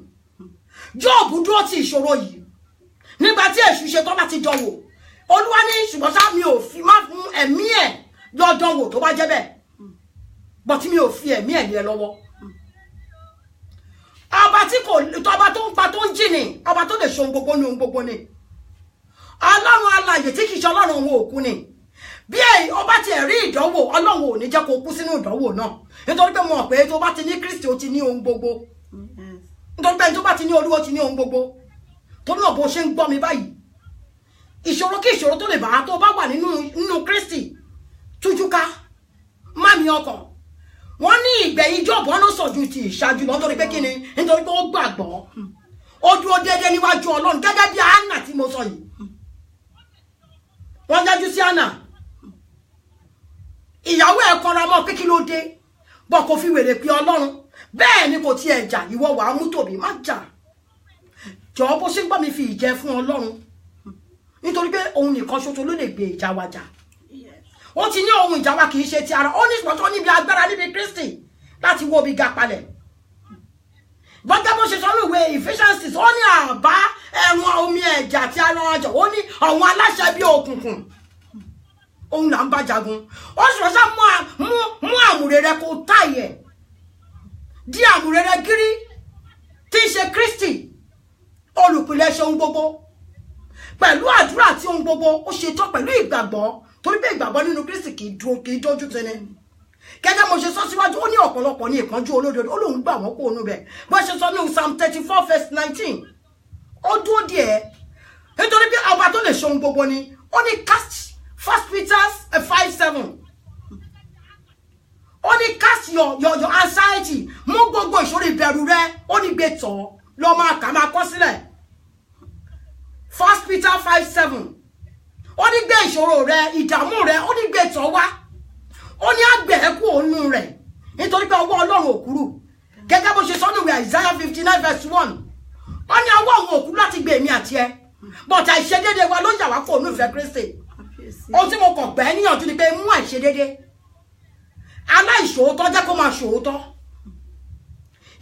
Jóòbù dúró ti ìṣòro yìí nígbà tí èṣù ṣe tán láti jọ wò Olúwa ní ṣùgbọ́n sá mi ò fi má fún ẹ̀mí ẹ̀ lọ́dọ̀ wò tó bá jẹ́ bẹ́ẹ̀ bọ́tí mi ò fi ẹ̀mí ẹ̀ lé lọ́wọ́ ọba tí kò tọba tó ń pa tó ń jìnnì ọba tó lè ṣe ohun gbogbo ní ohun gbogbo ni Ọlọ́run alààyè tí kìí ṣe Ọlọ́run òun òkú ni bí ọba ti rí ìdánwò Ọlọ́run ò ní jẹ́ kó kú sínú ìdánwò náà nítorí pé mo mọ̀ pé tó bá ti ní Kristi ó ti ní ohun gbogbo nítorí pé tó bá ti ní Olúwa ó ti ní ohun gbogbo tó náà bó ṣe ń gbọ́ mi báyìí ìṣòro kí ìṣòro tó lè bá tó bá wà nínú Kristi tújúká má mi ọkàn wọ́n ní ìgbẹ̀yìn Jóòbù ọ̀nà sọ̀jú ti ìṣáájú lọ nítorí pé kí ni nítorí pé ó gbàgbọ́ ó dúró déédéé níwájú Ọlọ́run gẹ́gẹ́ bí Hánà tí mo sọ yìí wọ́n dájú sí Hánà ìyàwó ẹ̀ kanra mọ́ pé kí ló dé bọ́ kò fi wèrè pé Ọlọ́run bẹ́ẹ̀ ni kò tiẹ̀ jà ìwọ wàá mú tòbí má jà jọ̀ọ́ bó ṣe ń gbọ́ mi fi ìjẹ fún Ọlọ́run nítorí pé òun nìkan ṣoṣo ló lè gbé ìjà wa jà ó ti ní ohun ìjà wa kì í ṣe ti ara ó ní ìpọ̀tọ́ níbi agbára níbi Kristi láti wo bí ga palẹ̀ gbọ́dọ̀ bó ṣe sọ ní ìwé Ephesians ó ní àbá ẹ̀wọ̀n omi ẹ̀jẹ̀ àti ara ọjọ́ ó ní àwọn aláṣẹ bí òkùnkùn òun là ń bá jagun ó sì rọ́ṣà mú àmùrè rẹ kó táyẹ̀ di àmùrè rẹ gírí tí í ṣe Kristi olùpìlẹ̀ ṣe ohun gbogbo pẹ̀lú àdúrà àti ohun gbogbo ó ṣe tán pẹ̀lú ìgbàgbọ́ torí pé ìgbàgbọ́ nínú Kristi kì í dójú tẹni gẹ́gẹ́ mo ṣe sọ síwájú ó ní ọ̀pọ̀lọpọ̀ ní ìkánjú olódodo ó lóun gbà wọ́n kó onú bẹ̀ bó ṣe sọ ní Psalm 34 verse 19 ó dúró díẹ̀ nítorí pé ọba tó lè ṣe ohun gbogbo ni ó ní cast 1 Peter 5:7 ó ní cast your anxiety mú gbogbo ìṣòro ìbẹ̀rù rẹ ó ní gbé tọ̀ lọ máa kà máa kọ sílẹ̀ 1 Peter 5:7 ó ní gbé ìṣòro rẹ ìdààmú rẹ ó ní gbé tọ̀ wá ó ní àgbẹ̀ ẹ̀kú òun rẹ̀ nítorí pé ọwọ́ Ọlọ́run òkúrú gẹ́gẹ́ bó ṣe sọ ní ìwé Isaiah 59 verse 1 ó ní ọwọ́ òun òkúrú láti gbé èmi àti ẹ bọ̀tà ìṣedédé wa ló yà wá kó òun ìfẹ́ Kristi ohun tí mo kàn gbẹ́ níyànjú ni pé mú àìṣedédé aláìṣòótọ́ jẹ́ kó máa ṣòótọ́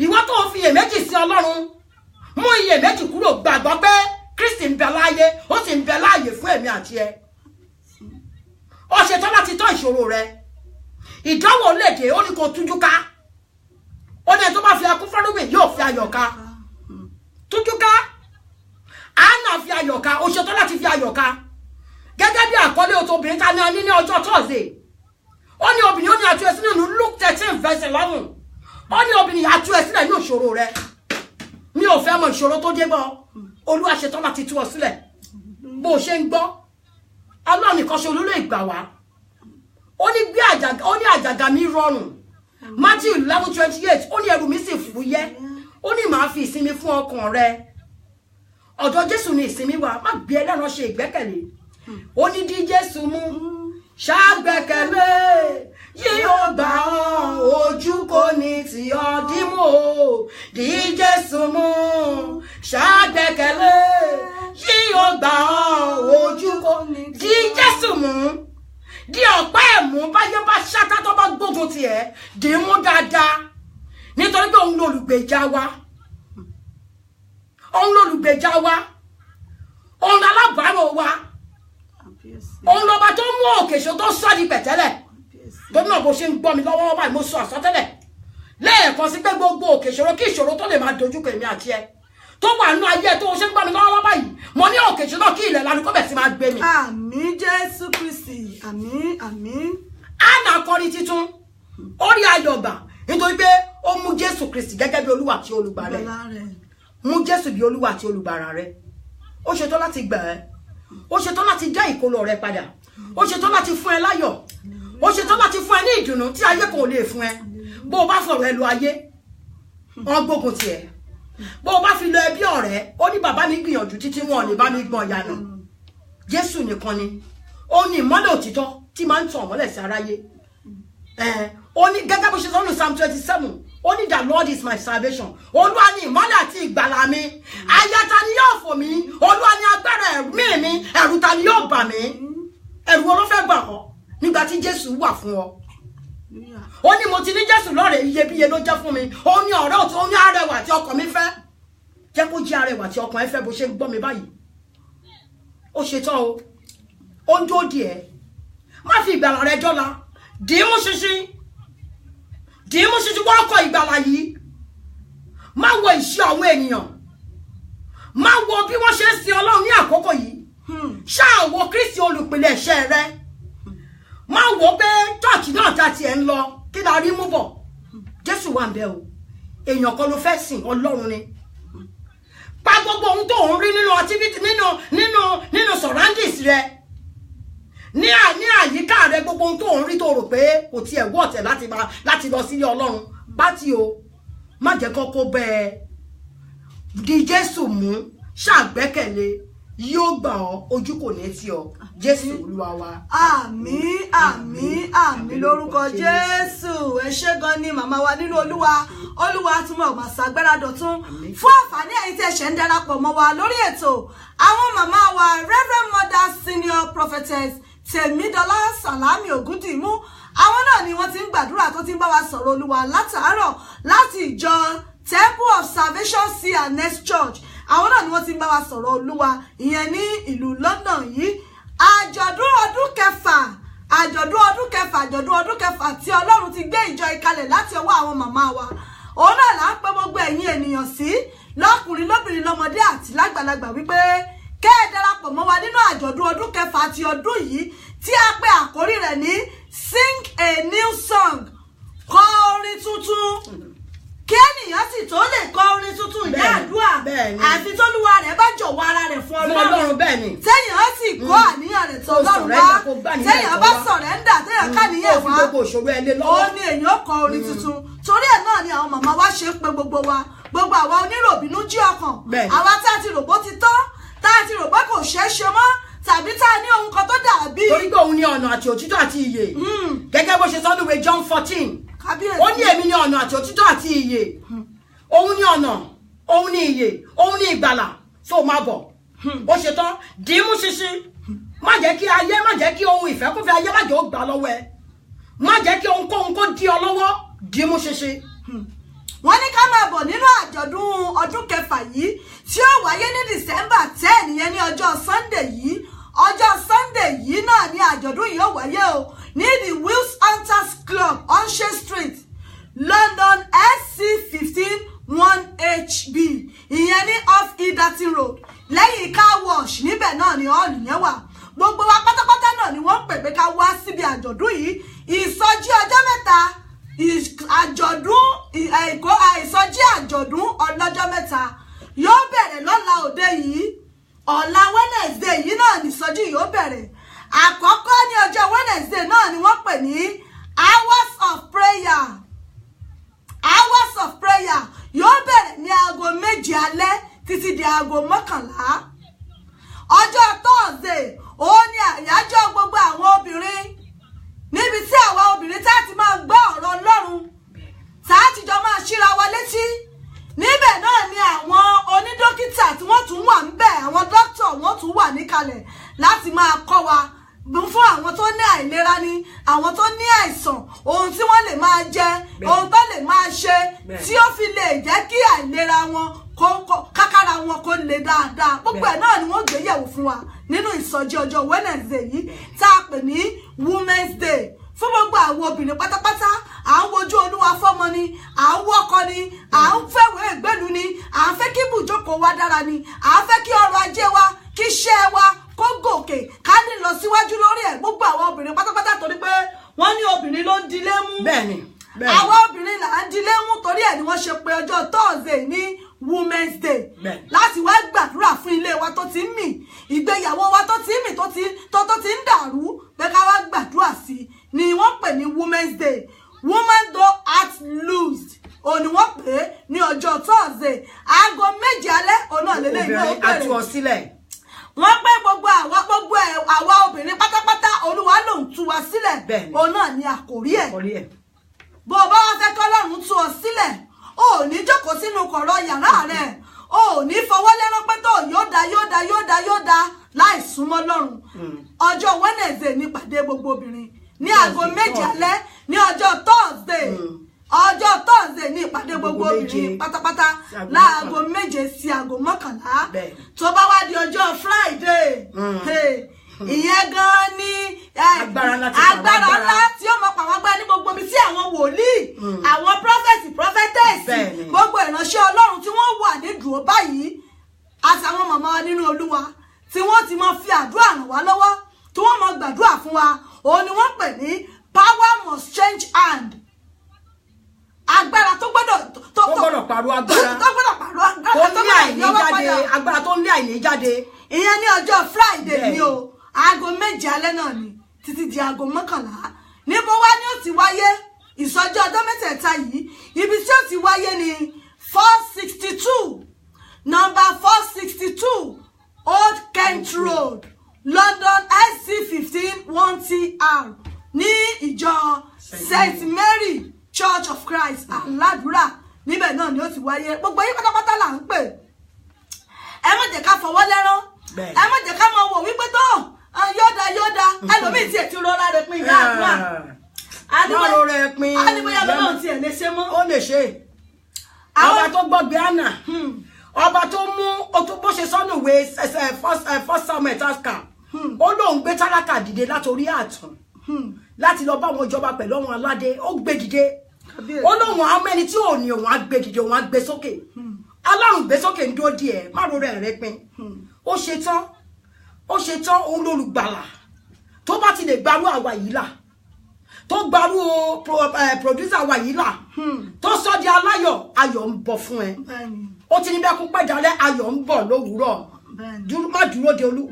ìwọ tó fi iyèméjì sí Ọlọ́run mú iyèméjì kúrò gbàgbọ́ pé Kristi ń bẹ láàyè ó sì ń bẹ láàyè fún èmi àti ẹ ó ṣetán láti tọ́ ìṣòro rẹ ìdánwò léde ó ní kó tújú ká ó ní tó bá fi akún fọ́nrúgbìn yóò fi ayọ̀ ká tújú ká Hánà fi ayọ̀ ká ó ṣetán láti fi ayọ̀ ká gẹ́gẹ́ bí àkọlé obìnrin ta ní ní ọjọ́ Thursday ó ní obìnrin ó ní àtúwẹ̀ sínú nínú Luke 13 verse 11 ó ní obìnrin àtúwẹ̀ sílẹ̀ ní ìṣòro rẹ mi ò fẹ́ mọ ìṣòro tó dé bọ́ Olúwa ṣetán láti tú ọ sílẹ̀ bó ṣe ń gbọ́ Ọlọ́run nìkan ṣe olúlo ìgbà wá ó ní gbé àjàgà ó ní àjàgà mi rọrùn Matthew 11:28 ó ní ẹrù mi sì fúyẹ́ ó ní màá fi ìsinmi fún ọkàn rẹ ọ̀dọ̀ Jésù ní ìsinmi wà má gbé ẹlẹ́ran ṣe ìgbẹ́kẹ̀lé ó ní dí Jésù mú ṣàgbẹ́kẹ̀lé yíyó gbà ọ́ ojú kò ní tì ọ́ dímú o dí Jésù mú ṣàgbẹ́kẹ̀lé yíyó gbà ọ́ ojú kò ní dí Jésù mú di ọ̀pá ẹ̀mú báyé bá ṣáká tó bá gbógun tiẹ̀ dì í mú dáadáa nítorí pé òun lolùgbèjà wa òun alábàárò wa òun lọba tó mú òkèṣe tó sọ di pẹ̀tẹ́lẹ̀ tó náà bó ṣe ń gbọ́ mi lọ́wọ́ báyìí mo sọ àsọtẹ́lẹ̀ lẹ́ẹ̀kan sí pé gbogbo òkèṣòro kí ìṣòro tó lè máa dojúkọ èmi àti ẹ tó wà nínú ayé tó ṣe ń gbọ́ mi lọ́wọ́ báyìí mo ní òkèṣe náà kí ilẹ̀ lanu kó bẹ̀ sí máa gbé mi. àmín Jésù Kristi àmín àmín. Hánà kọrin titun ó rí ayọ̀ gbà nítorí pé ó mú Jésù Kristi gẹ́gẹ́ bí Olúwa àti olùgbàlà rẹ̀ mú Jésù bí Olúwa àti olùgbàlà rẹ̀ ó ṣetán láti gbà ẹ́ ó ṣetán láti dá ìkólọ rẹ padà ó ṣetán láti fún ẹ láyọ̀ ó ṣetán láti fún ẹ ní ìdùnnú tí ayé kò lè fún ẹ bó o bá fọ̀rọ̀ ẹ lọ ayé wọn gbógun tiẹ̀ bó o bá fi lọ ẹbí ọ̀rẹ́ ó ní bàbá mi gbìyànjú títí wọn ò ní bá mi gbọ́n ìyanu Jésù nìkan ni ó ní ìmọ́lẹ̀ òtítọ́ tí máa ń tàn mọ́lẹ̀ sí aráyé ó ní gẹ́gẹ́ bó ṣe sọ ní Psalm 27 ó ní the Lord is my salvation Olúwa ni ìmọ́lẹ̀ àti ìgbàlà mi ayata ni yóò fò mí Olúwa ni agbára ẹ̀rù ta ni yóò bà mí ẹ̀rù wo ló fẹ́ bà ọ́ nígbà tí Jésù wà fún ọ ó ní mo ti ní Jésù lọ́rẹ̀ iyebíye ló jẹ́ fún mi ó ní ọ̀rẹ́ òtún ó ní arẹwà tí ọkàn mi fẹ́ jẹ́ kó jẹ́ arẹwà tí ọkàn ẹ fẹ́ bó ṣe ń gbọ́ mi báyìí ó ṣetán o ó ń dó díẹ̀ má fi ìgbàlà rẹ jọ́la dìímú ṣinṣin wọ́n kọ ìgbàlà yìí má wo ìṣe àwọn ènìyàn má wo bí wọ́n ṣe ń sin Ọlọ́run ní àkókò yìí ṣáà wo Kristi olùpilẹ̀ṣẹ̀ rẹ má wo pé chọ́ọ̀chì náà ta tiẹ̀ ń lọ kí la rí mú bọ̀ Jésù wà ń bẹ o èèyàn kan ló fẹ́ sìn Ọlọ́run ni pa gbogbo ohun tó ń rí nínú activity nínú surroundings rẹ ní àyíká rẹ gbogbo ohun tó ń rí tó rò pé kò tiẹ̀ wọ́ ọ̀tẹ̀ láti lọ sílé Ọlọ́run pátì o má jẹ́ kọ́kọ́ bẹ́ẹ̀ di Jésù mú ṣàgbẹ́kẹ̀lé yóò gbà ọ́ ojú kò ní tì ọ́ Jésù Olúwa wa. Àmín àmín àmín lórúkọ Jésù. Ẹ ṣé gan ni màmá wa nínú Olúwa túnbọ̀ máa ṣàgbára dọ̀tún fún àǹfààní ẹ̀yin tí ẹ ṣe ń darapọ̀ mọ́ wa lórí ètò àwọn màmá wa Reverend Mother Senior Prophetess Tèmídọ́lá Sàlámì Ògúndìmú àwọn náà ni wọ́n ti ń gbàdúrà tó ti ń bá wa sọ̀rọ̀ Olúwa látàárọ̀ láti ìjọ Temple of Salvation Sea and Next Church àwọn náà ni wọ́n ti ń bá wa sọ̀rọ̀ Olúwa ìyẹn ní ìlú London yìí àjọ̀dún ọdún kẹfà tí Ọlọ́run ti gbé ìjọ ìkalẹ̀ láti ọwọ́ àwọn màmá wa òun náà là ń pè gbogbo ẹ̀yin ènìyàn sí lọ́kùnrin lóbìnrin lọ́mọdé àti lágbàlagbà wípé kẹ́ ẹ darapọ̀ mọ́ wa nínú àjọ̀dún ọdún kẹfà ti ọdún yìí tí a pè àkórí rẹ̀ ní Sing a New Song kọ orin tuntun kí ènìyàn sì tó lè kọ orin tuntun ní àdúrà àfi tólúwa rẹ̀ bá jọ̀wọ́ ara rẹ̀ fún Ọlọ́run téèyàn á sì kó àníyàn rẹ̀ tó Ọlọ́run bá téèyàn bá sọ̀rẹ́ńdà téèyàn káníyàn wá ó ní èèyàn kọ orin tuntun torí ẹ̀ náà ni àwọn màmá wa ṣe ń pe gbogbo àwa oníròbìnú jí ọkàn àwa tá a ti rò bó ti tán tá a ti rò pé kò ṣeé ṣe mọ́ tàbí tá a ní ohun kan tó dàbí. torí pé òun ní ọ̀nà àti òtítọ́ àti ìyè gẹ́gẹ́ bó ṣe sọ níwèé John 14 ó ní èmi ní ọ̀nà àti òtítọ́ àti ìyè òun ní ọ̀nà òun ní ìyè òun ní ìgbàlà tó máa bọ̀ ó ṣe tán dìímú ṣinṣin má jẹ́ kí ohun ìfẹ́kúfẹ́ ayé má jẹ́ ó gbà lọ́wọ́ ẹ má jẹ́ kí ohunkóhun kó di ọ lọ́wọ́ dìímú ṣinṣin. wọ́n ní ká máa bọ̀ nínú àjọ̀dún ọdún kẹfà yìí tí ó wáyé ní December 10 ìyẹn ní ọjọ́ Sunday yìí náà ní àjọ̀dún yìí ó wáyé o ní the Wills Hunters Club on Shea Street London SC 15 1HB ìyẹn ní off Idatin Road lẹ́yìn car wash níbẹ̀ náà ni hall yẹn wà gbogbo wa pátápátá náà ni wọ́n pè pé ká wá síbi àjọ̀dún yìí ìsọjí ọjọ́ mẹ́ta ìsọjí àjọ̀dún ọlọ́jọ́ mẹ́ta yóò bẹ̀rẹ̀ lọ́la òde yìí ọ̀la Wednesday yìí náà ní ìsọjí yóò bẹ̀rẹ̀ àkọ́kọ́ ní ọjọ́ Wednesday náà ni wọ́n pè ní hours of prayer yóò bẹ̀rẹ̀ ní aago 7 alẹ́ títí di aago 11 ọjọ́ Thursday òun ni àyájọ́ gbogbo àwọn obìnrin níbi tí àwa obìnrin tá ti máa gbọ́ ọ̀rọ̀ Ọlọ́run tá ti jọ máa ṣíra wa létí níbẹ̀ náà ni àwọn onídókítà tí wọ́n tún wà ńbẹ̀ àwọn dókítà wọ́n tún wà níkàlẹ̀ láti máa kọ́ wa fún àwọn tó ní àìlera ni àwọn tó ní àìsàn ohun tí wọ́n lè máa jẹ ohun tó lè máa ṣe tí ó fi lè jẹ́ kí àìlera wọn kákára wọn kó lè dáadáa gbogbo ẹ̀ náà ni wọ́n gbé yẹ̀wò fún wa nínú ìsọjí ọjọ́ Wednesday yìí tá a pè ní Women's Day fún gbogbo àwọn obìnrin pátápátá à ń wojú Olúwa fọ́mọ ni à ń wọ́kọ ni à ń fẹ́wẹ́ ìgbélu ni à ń fẹ́ kí ibùjókòó wa dára ni à ń fẹ́ kí ọrọ̀ ajé wa kí iṣẹ́ wa kó gòkè ká ní lọ síwájú lórí ẹ̀ gbogbo àwọn obìnrin pátápátá torí pé wọ́n ní obìnrin ló ń dilé mú bẹ́ẹ̀ni àwọn obìnrin là ń dilé mú torí ẹ̀ ni wọ́n ṣe pé ọjọ́ Thursday ní Women's Day láti wá gbàdúrà fún ilé wa tó ti ń mì ìgbéyàwó wa tó ti ń mì tó ti ń dàrú pé ká wá gbàdúrà sí ni wọ́n pè ní Women's Day woman though heart loosed òun ni wọ́n pè é ní ọjọ́ Thursday aago 7 alẹ́ òun náà lélẹ́yìn náà ó bẹ̀rẹ̀ wọ́n pé gbogbo àwa obìnrin pátápátá Olúwa ló ń tú wa sílẹ̀ òun náà ni àkòrí ẹ̀ bó o bá wá fẹ́ kọ́lọ́run tú ọ sílẹ̀ o ò ní jókòó sínú kọ̀rọ̀ yàrá rẹ̀ o ò ní fọwọ́ lẹ́rán pé tó yóò dá láì súnmọ́ Ọlọ́run ọjọ́ Wednesday ní ìpàdé gbogbo obìnrin ní aago 7 alẹ́ ní ọjọ́ Thursday ọjọ́ Thursday ní ìpàdé gbogbo obìnrin pátápátá láago 7 sí aago 11 tó bá wá di ọjọ́ Friday ìyẹn gan ni agbára ńlá tí ó mọ pàwọn agbára ní gbogbo mi sí àwọn wòlíì àwọn prophetess gbogbo ìránṣẹ́ Ọlọ́run tí wọ́n wà ní dúró báyìí àti àwọn màmá wa nínú Olúwa tí wọ́n ti mọ fi àdúrà ràn wá lọ́wọ́ tí wọ́n mọ gbàdúrà fún wa òun ni wọ́n pè ní power must change hand agbára tó gbọ́dọ̀ pàrọ̀ agbára tó ní àìní jáde agbára tó ní àìní jáde ìyẹn ní ọjọ́ Friday ni o aago 7 alẹ́ náà ni títí di aago 11 níbo wá ni ó ti wáyé ìsọjí ọjọ́ mẹ́tẹ̀ẹ̀ta yìí ibi tí ó ti wáyé ní 462 number 462 Old Kent Road London SC15 1TR ní ìjọ St Mary Church of Christ aládùúrà níbẹ̀ náà ni ó ti wáyé gbogbo yín pátápátá là ń pè ẹ má jẹ́ ká fọwọ́ lẹ́rán ẹ má jẹ́ ká máa wò wípé tó yóòdá ẹlòmíì tí ẹ ti rọra rẹ pin ìyá àdúrà àdúrà rẹ pin àdìbòyà lọ́nà tí ẹ lè ṣe mọ́ ó lè ṣe ọba tó gbọ́gbé àná ọba tó mú bó ṣe sọ́nù ìwé first Samuel taska ó lóun gbé tálákà dìde látòrí àtàn láti lọ bá wọn jọba pẹ̀lú àwọn aládé ó gbé dìde ó lóun àwọn ẹni tí ò ní òun á gbé dìde òun á gbé sókè Ọlọ́run gbé sókè ń dúró díẹ̀ má ro rẹ̀ rẹ pin ó ṣe tán òun lólùgbàlà tó bá ti lè gbarú àwa yìí là tó gbarú producer àwa yìí là tó sọ di aláyọ̀ ayọ̀ ń bọ̀ fún ẹ ó ti ní bẹ́ẹ̀ kú pẹ́ dalẹ́ ayọ̀ ń bọ̀ lówùúrọ̀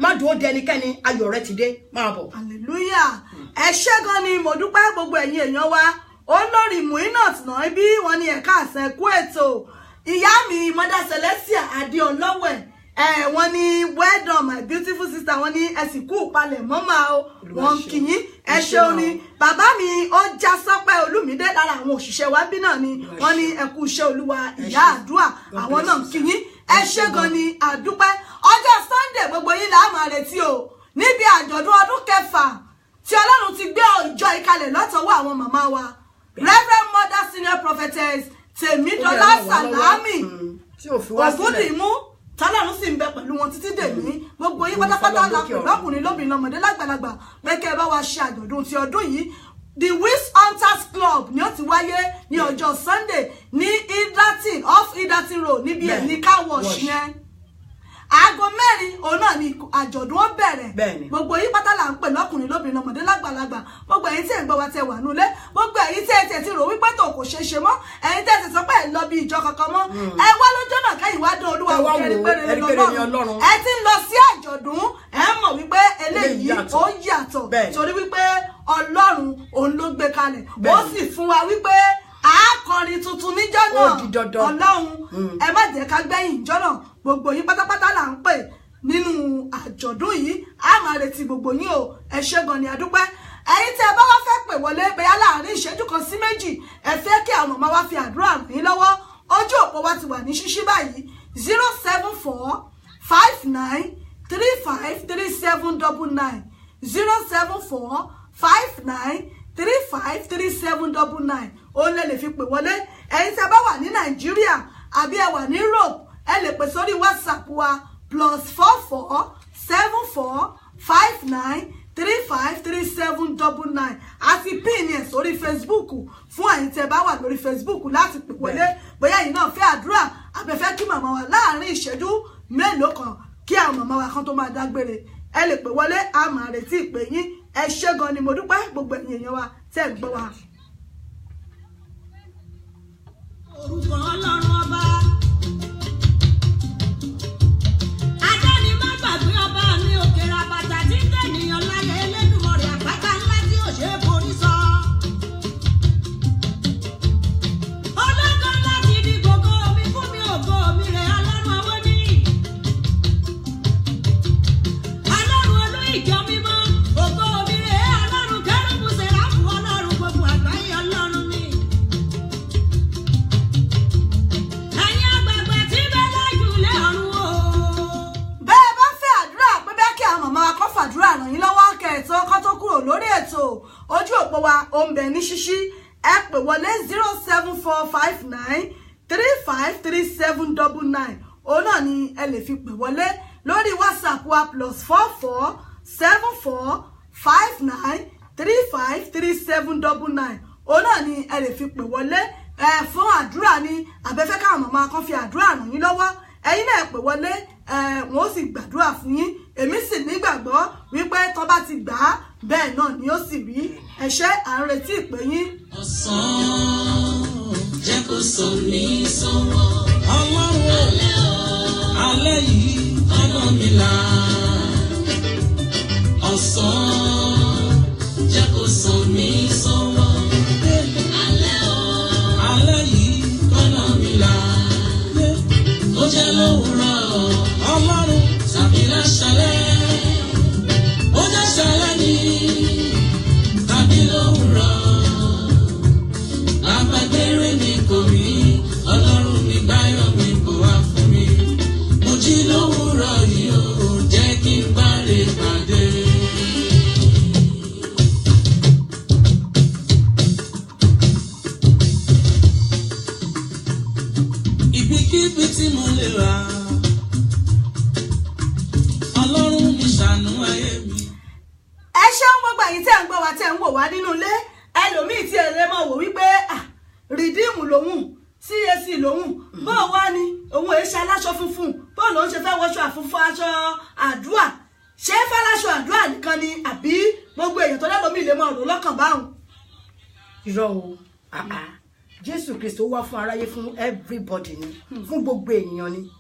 má dúró de ẹnikẹ́ni ayọ̀ rẹ ti dé máa bọ̀. hallelujah ẹ ṣé gan ni mo dúpẹ́ gbogbo ẹ̀yin èèyàn wa olórí Muinat náà bí wọ́n ní ẹ̀ka àṣẹkú ètò ìyá mi Mother Celestia Adéọlọ́wẹ̀ wọ́n ní well done my beautiful sister wọ́n ní ẹ̀sìnkú palẹ̀ mọ́mà o wọ́n kì í ẹ ṣeun ni bàbá mi ó já sọ́pẹ́ Olúmídé lára àwọn òṣìṣẹ́ wa bí náà ni wọ́n ní ẹkú iṣẹ́ Olúwa ìyá àdúrà àwọn náà kì í ẹ ṣé gan ni àdúpẹ́ ọjọ́ Sunday gbogbo yín là á máa retí o níbi àjọ̀dún ọdún kẹfà tí Ọlọ́run ti gbé ìjọ ìkalẹ̀ lọ́tọ̀wọ́ àwọn màmá wa Reverend Mother Senior Prophetess Tèmídọ́lá Sàlámì Ògúndìmú tọ́lọ́run sì ń bẹ pẹ̀lú wọn títí dèmí gbogbo yín pátápátá la pè lọ́kùnrin lóbìnrin lọ́mọdé lágbàlagbà pé kẹ́ ẹ bá wa ṣe àjọ̀dún ti ọdún yìí the Witch Hunters Club ni ó ti wáyé ní ọjọ́ Sunday ní Idatin off Idatin Road níbi ẹ̀ ní car wash yẹn aago 4 òun náà ni àjọ̀dún ó bẹ̀rẹ̀ gbogbo yín pátá là ń pè lọ́kùnrin lóbìnrin lọ́mọdé lágbàlagbà gbogbo ẹ̀yin tí ẹ̀ ń gbọ́ wa tẹ wà nulẹ̀ gbogbo ẹ̀yin tí ẹ̀ ti rò wípé tó kò ṣeé ṣe mọ́ ẹ̀yin tí ẹ̀ ti sọ pé ẹ̀ lọ bí ìjọ kankan mọ́ ẹ wá lọ́jọ́ náà kẹ́yìn wá dán Olúwa wò kẹ́rin péré lọ́lọ́run ẹ ti ń lọ sí àjọ̀dún ẹ mọ̀ wípé eléyìí ó yàtọ̀ torí wípé Ọlọ́run òun ló gbé kalẹ̀ ó sì fún wa wípé akọrin tuntun níjọ́ náà Ọlọ́run ẹ má jẹ́ ká gbẹ̀yìn ìjọ náà gbogbo yín pátápátá là ń pè nínú àjọ̀dún yìí a máa retí gbogbo yín o ẹ ṣé gan ni àdúpẹ́ ẹ̀yin tí ẹ bá wá fẹ́ pè wọlé bẹ́ẹ̀ láàrin ìṣẹ́jú kan sí méjì ẹ fẹ́ kí àwọn màmá wa fi àdúrà ràn yín lọ́wọ́ ojú òpó wa ti wà ní ṣíṣí báyìí 074-59-353799 074-59-353799 ó lè fi pè wọlé ẹ̀yin tí ẹ bá wà ní Nàìjíríà àbí ẹ wà ní Europe ẹ lè pè sórí WhatsApp wa +44-74-59-353799 àti pin ẹ̀ sórí Facebook fún ẹ̀yin tí ẹ bá wà lórí Facebook láti pè wọlé bóyá ẹ̀yin náà fẹ́ àdúrà àbẹ̀fẹ́ kí màmá wa láàrin ìṣẹ́jú mélòó kan kí àwọn màmá wa kan tó máa dágbére ẹ lè pè wọlé a máa retí ìpè yín ẹ ṣé gan ni mo dúpẹ́ gbogbo ẹ̀yin èèyàn wa tẹ́ ẹ gbọ́ wa. orúkọ Ọlọ́run ọba adáni má gbàgbé ọba mi òkè rabata tí ń tẹ̀nìyàn láyé Elédùmarè àpáta ńlá tí ò ṣe é forí sọ. ọlọ́gán láti di gbogbo mi fún mi ògo mi rẹ̀ Ọlọ́run ọwọ́ ní. Ọlọ́run olú ìjọ mímọ́ ògo mi rẹ̀ Ọlọ́run kẹ́rùbù sẹ́ráfù Ọlọ́run gbogbo àgbáyé Ọlọ́run mi. ó ń bẹ ní ṣíṣí ẹ pè wọlé 07459353799 òun náà ni ẹ lè fi pè wọlé lórí WhatsApp wa +447459353799 òun náà ni ẹ lè fi pè wọlé fún àdúrà ni àbẹ́fẹ́ káwọn màmá kan fi àdúrà ràn yín lọ́wọ́ ẹ̀yin náà pè wọlé wọn ó sì gbàdúrà fún yín èmi sì nígbàgbọ́ wípé tó bá ti gbà á bẹ́ẹ̀ náà ni ó sì rí ẹ ṣé à ń retí ìpè yín. ọ̀sán jẹ́ kó sọ ní sọ́wọ́ ọlọ́run alẹ́ yìí ọ̀nà mi là ọ̀sán jẹ́ kó sọ ní sọ́wọ́ alẹ́ yìí ọ̀nà mi là ó jẹ́ lówùúrọ̀ ọlọ́run tàbí láṣálẹ́ ó jẹ́ ṣálẹ́ ní tàbí lówùúrọ̀ àgbàgbére mi kò rí ọlọ́run mi gbáyọ̀ mi kò wá fún mi mo jí lówùúrọ̀ yìí ó jẹ́ kí n bá lè pàdé. ibikíbi tí mo lè wà ọlọ́run mi ṣàánú ayé mi. ẹ ṣeun gbogbo ẹ̀yin tí ẹ ń gbọ́ wa tí ẹ ń wò wá nínú ilé ẹlòmíì tí ẹ lè máa wò wípé rìdíìmù lòun CAC lòun bó wá ní òun èé ṣe aláṣọ funfun bó lòun ṣe fẹ́ wọṣọ àfunfun aṣọ àdúrà ṣé fáláṣọ àdúrà nìkan ni àbí gbogbo èèyàn tó lẹ́lòmíì lè máa rò lọ́kàn báwọn. irọ́ o Jésù Kristo wá fún aráyé fún everybody ni fún gbogbo ènìyàn ni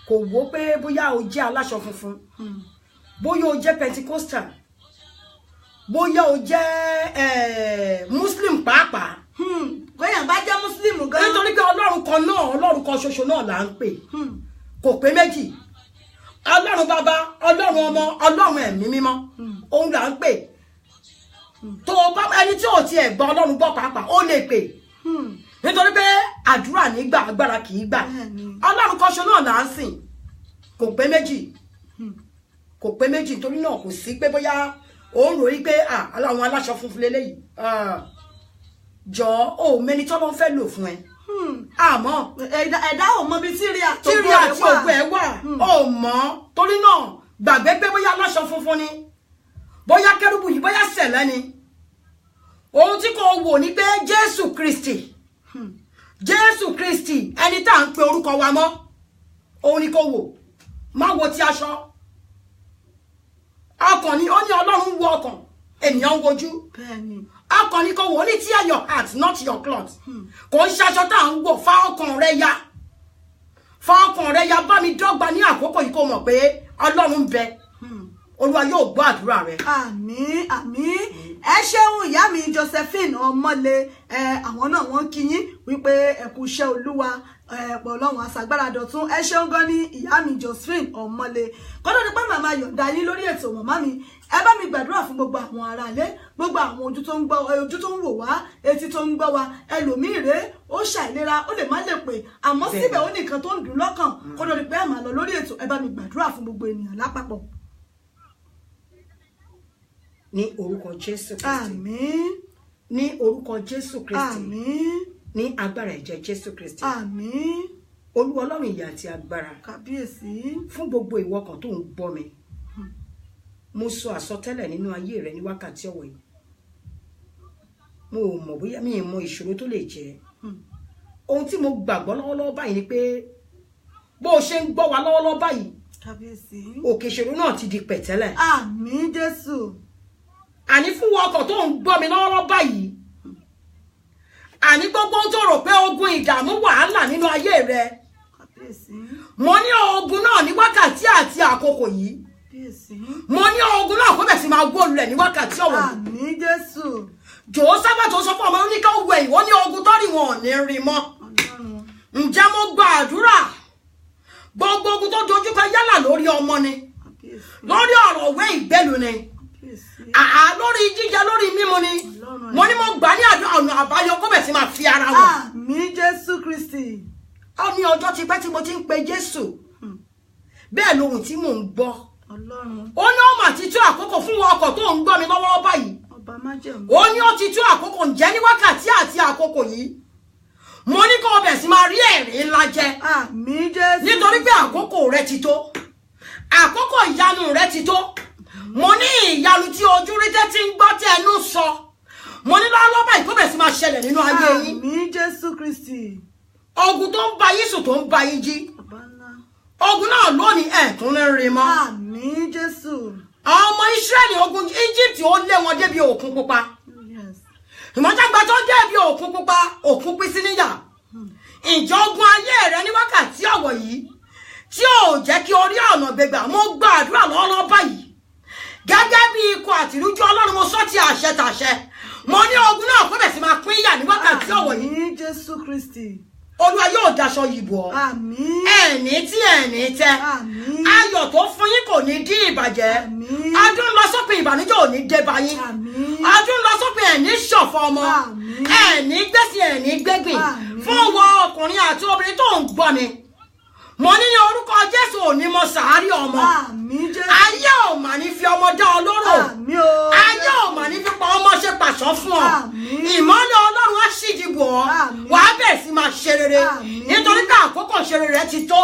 kò wò pé bóyá o jẹ́ aláṣọ funfun bóyá o jẹ́ Pentecostal bóyá o jẹ́ Muslim pàápàá bóyá bá jẹ́ Muslim gan nítorí pé Ọlọ́run kan náà Ọlọ́run kan ṣoṣo náà là ń pè kò pé méjì Ọlọ́run bàbá Ọlọ́run ọmọ Ọlọ́run ẹ̀mí mímọ́ òun là ń pè tó bá ẹni tí ò tiẹ̀ gbọ́ Ọlọ́run gbọ́ pàápàá ó lè pè nítorí pé àdúrà nígbà agbára kì í gbà Ọlọ́run kan ṣoṣo náà là ń sìn kò pé méjì nítorí náà kò sí pé bóyá ó ń ròyìn pé àwọn aláṣọ funfun lélẹ́yìí jọ ó mẹni tó ló ń fẹ́ lò fún ẹ àmọ́ ẹ̀dá ò mọ bí tírí àti ògbó ẹ wà ó mọ̀ torí náà gbàgbé pé bóyá aláṣọ funfun ni bóyá kérúbù yìí bóyá sẹ̀lẹ̀ ni ohun tí kò wò ní pé Jésù Kristi ẹni tá à ń pe orúkọ wa mọ́ òun ni kò wò má wo ti aṣọ ọkàn ni ó ní Ọlọ́run wo ọkàn ènìyàn ń wojú ọkàn ni kò wò ó ní tear your heart not your cloth kò ń ṣaṣọ tá à ń wò fa ọkàn rẹ ya bá mi dọ́gba ní àkókò yìí kò mọ̀ pé Ọlọ́run ń bẹ Olúwa yóò gbọ́ àdúrà rẹ. àmín àmín ẹ ṣeun ìyá mi Josephine Ọmọlé àwọn náà wọ́n kí yín wípé ẹ kú iṣẹ́ Olúwa pọ̀ Ọlọ́run àṣàgbára dọ̀tún ẹ ṣeun gan ni ìyá mi Josephine Ọmọlé kọ́dọ̀ nípa màmá yọ̀ǹda yín lórí ètò màmá mi ẹ bá mi gbàdúrà fún gbogbo àwọn aráalé gbogbo àwọn ojú tó ń wò wá etí tó ń gbọ́ wa ẹlòmíì rèé ó ṣàìlera ó lè má lè pè àmọ́ síbẹ̀ ó nìkan tó ń dùn lọ́kàn kọ́dọ̀ nípa ẹ̀ máa lọ lórí ètò ẹ bá mi gbàdúrà fún gbogbo ènìyàn lápapọ̀. ní orúkọ Jésù Kristi àmín ní orúkọ Jésù Kristi àmín ní agbára ẹ̀jẹ̀ Jésù Kristi àmín Olúwa Ọlọ́run ìyè àti agbára kábíyèsí fún gbogbo ìwọ kan tó ń gbọ́ mi mo sọ àsọtẹ́lẹ̀ nínú ayé rẹ ní wákàtí ọ̀wọ̀ yìí mo mọ̀ bóyá mi ì mọ ìṣòro tó lè jẹ́ ohun tí mo gbàgbọ́ lọ́wọ́lọ́wọ́ báyìí ni pé bó o ṣe ń gbọ́ wa lọ́wọ́lọ́wọ́ báyìí kábíyèsí òkè ìṣòro náà ti di pẹ̀tẹ́lẹ̀ àmín Jésù àní fún wọn ọkọ̀ tó ń gbọ́ mi lọ́wọ́lọ́wọ́ báyìí àní gbogbo tó rò pé ogun ìdààmú wàhálà nínú ayé rẹ mo ní ogun náà ní wákàtí àti àkókò yìí mo ní ogun náà kó bẹ̀ sí máa wó lulẹ̀ ní wákàtí ọ̀wọ̀ yìí àmín Jésù jòó sábà tó sọ fún ọmọ oníkà òwe ìwọ ní ogun tó rí wọn ò ní rí mọ́ ǹjẹ́ mo gba àdúrà gbogbo ogun tó dojúkọ yálà lórí ọmọ ni lórí ọ̀rọ̀ òwe ìgbẹ́lu ni lórí jíjẹ lórí mímu ni mo ní mo gbà ní ọ̀nà àbáyọ kó bẹ̀ sí máa fi ara wọn. àmín Jésù Kristi. ó ní ọjọ́ ti pẹ́ tí mo ti ń pe Jésù bẹ́ẹ̀ lohun tí mò ń gbọ́ ó ní ọmọ àti tó àkókò fún wọn ọkọ̀ tó ń gbọ́ mi lọ́wọ́ báyìí májẹ̀mú. ó ní ó ti tó àkókò ǹjẹ́ ní wákàtí àti àkókò yìí mo ní kó o bẹ̀ sí máa rí ẹ̀rín ńlá jẹ Àmín Jésù. nítorí pé àkókò rẹ ti tó àkókò ìyanu rẹ ti tó mo ní ìyanu tí ojú rí tẹ́ ti ń gbọ́ tí ẹnu sọ mo ní lọ́wọ́lọ́wọ́ báyìí kó bẹ̀ sí máa ṣẹlẹ̀ nínú ayé yín. Àmín Jésù Kristi. ogun tó ń ba yín sùn tó ń ba yín jí Bàbá ńlá. ogun náà lónìí ẹ̀ tún ń rí mọ́. Àmín Jésù. àwọn ọmọ Ísírẹ́lì ogun Egypt ó lé wọn débi òkun pupa Yes. ìmọ̀jágbá tó débi òkun pupa òkun pín sí níyà ìjọ ogun ayé rẹ ní wákàtí ọ̀wọ̀ yìí tí ò jẹ́ kí orí ọ̀nà gbégbà mo gba àdúrà lọ́wọ́lọ́wọ́ báyìí gẹ́gẹ́ bí ikọ̀ àtìrújú Ọlọ́run mo sọ ti àṣẹ tàṣẹ mo ní ogun náà kó bẹ̀ sí máa pín ìyà ní wákàtí ọ̀wọ̀ yìí. Àmín Jésù Kristi. Olúwa yóò daṣọ yìí bọ̀ ọ́. Àmín. ẹ̀ní tí ẹ̀ní tẹ́ Àmín. ayọ̀ tó fún yín kò ní dín ìbàjẹ́ Àmín. ọdún lọ sópin ìbànújẹ́ ò ní dé bá yín Àmín. ọdún lọ sópin ẹ̀ní ṣọ̀fọ̀ ọmọ Àmín. ẹ̀ní gbèsè ẹ̀ní gbégbìn Àmín. fún wọn ọkùnrin àti obìnrin tó ń gbọ́ mi mo ní orúkọ Jésù ò ní mọ sàárì ọmọ Àmín Jésù. ayé ò mà ní fi ọmọ dá ọ lóró Àmín o. ayé ò mà ní fi pa ọmọ ṣe pàṣọ fún ọ Àmín. ìmọ́lẹ̀ Ọlọ́run á sì dìbò ọ Àmín. wàá bẹ̀rẹ̀ sí máa ṣe rere Àmín. nítorí pé àkókò ṣe rere ti tó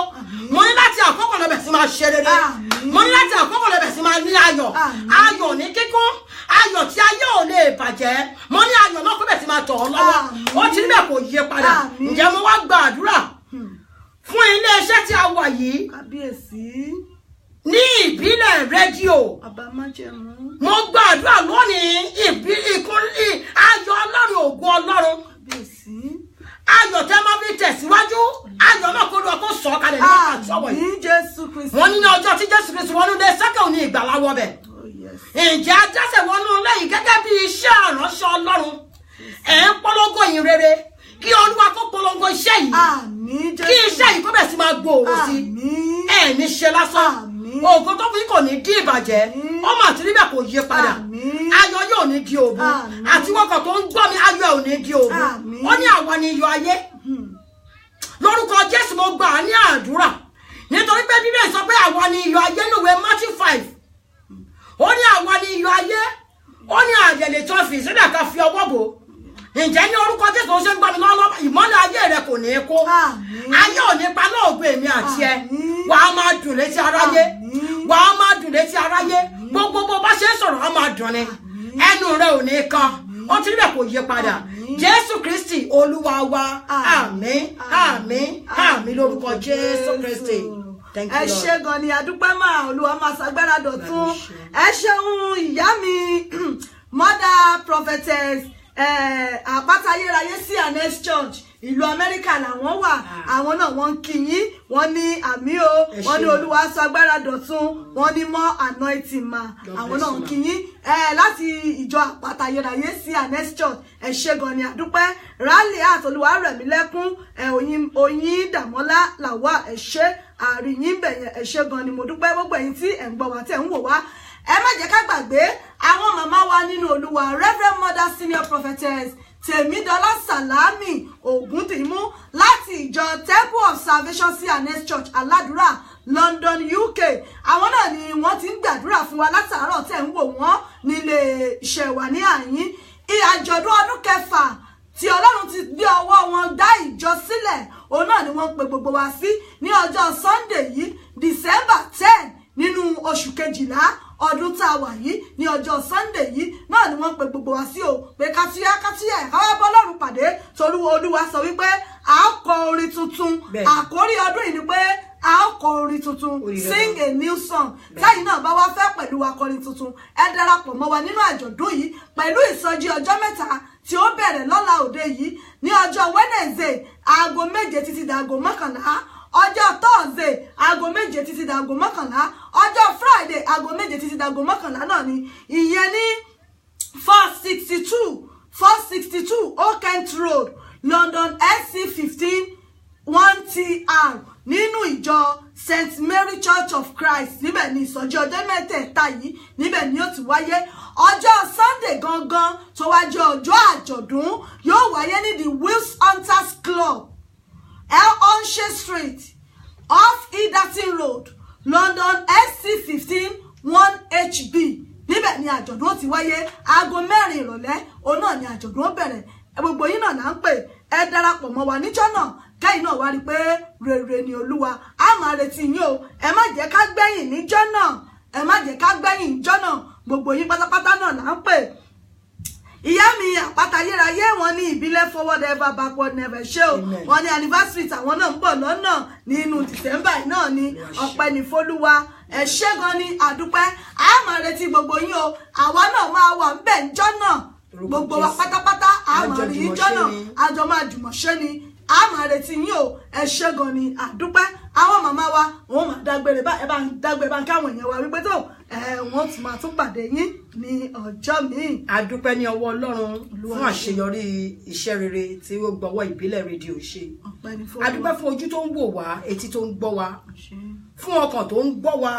mo ní láti àkókò lọ bẹ̀ sí máa ṣe rere Àmín. mo ní láti àkókò lọ bẹ̀ sí máa ní ayọ̀ Àmín. ayọ̀ ní kíkún ayọ̀ tí ayé ò lè bàjẹ́ mo ní ayọ̀ náà kó bẹ̀ sí máa tọ̀ ọ́ lọ́wọ́ Àmín. ó ti rí bẹ́ẹ̀ kò yé padà Àmín. ǹjẹ́ mo wá gba àdúrà fún iléeṣẹ́ tí a wà yìí Kábíyèsí. ní ìbílẹ̀ rédíò Bàbá májẹ̀mú. mo gbàdúrà lónìí ayọ̀ Ọlọ́run ògo Ọlọ́run Kábíyèsí. ayọ̀ tẹ́ máa fi tẹ̀síwájú ayọ̀ náà kó lọ kó sọ kalẹ̀ ní wákàtí ọ̀wọ̀ yìí Àmín Jésù Kristi. wọ́n ní ní ọjọ́ tí Jésù Kristi wọnú ilé sẹ́kẹ̀ òní ìgbàlà wọ bẹ̀ Oh yes. ǹjẹ́ ajásẹ̀ wọnú lẹ́yìn gẹ́gẹ́ bí iṣẹ́ ìránṣẹ́ Ọlọ́run ẹ̀ ń polongo yìí rere kí Olúwa kó polongo iṣẹ́ yìí Àmín Jésù. kí iṣẹ́ yìí kó bẹ̀ sí máa gbòòrò sí Àmín. ẹ̀ ní ṣe lásán Àmín. ògo tó fi kò ní dín ìbàjẹ́ ó mà ti rí bẹ́ẹ̀ kò yé padà Àmín. ayọ̀ yóò ní di òbu Àmín. àti wọ́kọ̀ tó ń gbọ́ mi ayọ̀ ò ní di òbu Àmín. ó ní àwa ni iyọ̀ ayé lórúkọ Jésù mo gbà á ní àdúrà nítorí pé Bíbélì sọ pé àwa ni iyọ̀ ayé lòwe Matthew 5 ó ní àwa ni iyọ̀ ayé ó ní àjẹlẹ̀ tó fi sílẹ̀ ká fi ọwọ́ bò ǹjẹ́ ní orúkọ Jésù ó ṣe ń gbọ́ mi lọ́wọ́ ìmọ́lẹ̀ ayé rẹ kò ní kó Àmín. ayé ò ní pa náà gbé mi àti ẹ Àmín. wàá máa dùn létí aráyé Àmín. wàá máa dùn létí aráyé gbogbo bó bá ṣe ń sọ̀rọ̀ á máa dùn ni ẹnu rẹ ò ní kan ó ti rí bẹ́ẹ̀ kò yé padà Jésù Kristi Olúwa wa àmín àmín àmín lórúkọ Jésù Kristi. Thank you, ẹ Lord. ṣé gan ni adúpẹ́ máa Olúwa máa ṣàgbára dọ̀tún ẹ ṣeun ìyá mi mother prophetess àpáta ayérayé sí Anes Church ìlú Amẹ́ríkà làwọn wà àwọn náà wọ́n ń kí yín wọ́n ní àmì o wọ́n ní Olúwa sọ agbára dọ̀tun wọ́n ní mọ́ anointing ma àwọn náà ń kí yín láti ìjọ àpáta ayérayé sí Anes Church ẹ ṣé gan ni àdúpẹ́ rally àtolúwa rẹ̀mí lẹ́kún oyin dàmọ́lá làwà ẹ ṣé àríyìn bẹ̀yẹn ẹ ṣé gan ni mo dúpẹ́ gbogbo ẹ̀yin tí ẹ̀ ń gbọ́ wá tẹ̀ ń wò wá ẹ má jẹ́ ká gbàgbé àwọn màmá wa nínú Olúwa Reverend Mother Senior Prophetess Tèmídọ́lá Sàlámì Ògúndìmú láti ìjọ Temple of Salvation sí Anes Church Aládùúrà London UK àwọn náà ni wọ́n ti ń gbàdúrà fún wa látàárọ̀ tẹ̀ ń wò wọ́n nílé iṣẹ́ wa ní àyín àjọ̀dún ọdún kẹfà tí Ọlọ́run ti gbé ọwọ́ wọn dá ìjọ sílẹ̀ òun náà ni wọ́n ń pe gbogbo wa sí ní ọjọ́ Sunday yìí December 10 nínú oṣù kejìlá ọdún tá a wà yìí ní ọjọ́ Sunday yìí náà ni wọ́n pe gbogbo wa sí o pé kátúyà káwá bọ́lọ́run pàdé torí Olúwa sọ wípé a ó kọ orin tuntun àkórí ọdún yìí ni pé a ó kọ orin tuntun sing a new song táyì náà bá wá fẹ́ pẹ̀lú wa kọrin tuntun ẹ darapọ̀ mọ́ wa nínú àjọ̀dún yìí pẹ̀lú ìsọjí ọjọ́ mẹ́ta tí ó bẹ̀rẹ̀ lọ́la òde yìí ní ọjọ́ Wednesday aago 7 títí dàgò 11 ọjọ́ Thursday aago 7 títí dàgò 11 ọjọ́ Friday aago 7 títí dàgò 11 náà ni ìyẹn ní 462 Oak Kent Road London SC15 1TR nínú ìjọ St Mary Church of Christ níbẹ̀ ni ìsọjí ọjọ́ mẹ́tẹ̀ẹ̀ta yìí níbẹ̀ ni ó ti wáyé ọjọ́ Sunday gangan tó wá jẹ́ ọjọ́ àjọ̀dún yóò wáyé ní the Wills Hunters Club Elshe Street off Edaton Road London SC15 1HB níbẹ̀ ni àjọ̀dún ó ti wáyé aago 4 ìrọ̀lẹ́ òun náà ni àjọ̀dún ó bẹ̀rẹ̀ gbogbo yín náà là ń pè ẹ darapọ̀ mọ́ wa níjọ́ náà kẹ́yìn náà wá rí pé rere ni Olúwa a máa retí yín o ẹ má jẹ́ ká gbẹ̀yìn níjọ́ náà ẹ má jẹ́ ká gbẹ̀yìn níjọ́ náà gbogbo yín pátápátá náà là ń pè ìyá mi àpáta ayérayé wọn ní ìbílẹ̀ forward ever backward never ṣe o wọn ní anniversary tàwọn náà ń bọ̀ lọ́nà nínú December náà ni ọpẹ́ ní fólúwa ẹ ṣé gan ni àdúpẹ́ a máa retí gbogbo yín o àwa náà máa wà ń bẹ̀ níjọ́ náà gbogbo wa pátápátá a máa rí níjọ́ náà àjọ máa jùmọ̀ ṣe ni a máa retí yín o ẹ ṣé gan ni àdúpẹ́ àwọn màmá wa wọn máa dágbére bá ẹ bá ń dágbére bá ń káwọn èèyàn wa wípé tó wọn tún máa tún pàdé yín ní ọjọ́ míì. àdúpẹ́ ní ọwọ́ Ọlọ́run fún àṣeyọrí iṣẹ́ rere tí ó gbọ́wọ́ ìbílẹ̀ rédíò ṣe àdúpẹ́ fún ojú tó ń wò wá etí tó ń gbọ́ wá fún ọkàn tó ń gbọ́ wá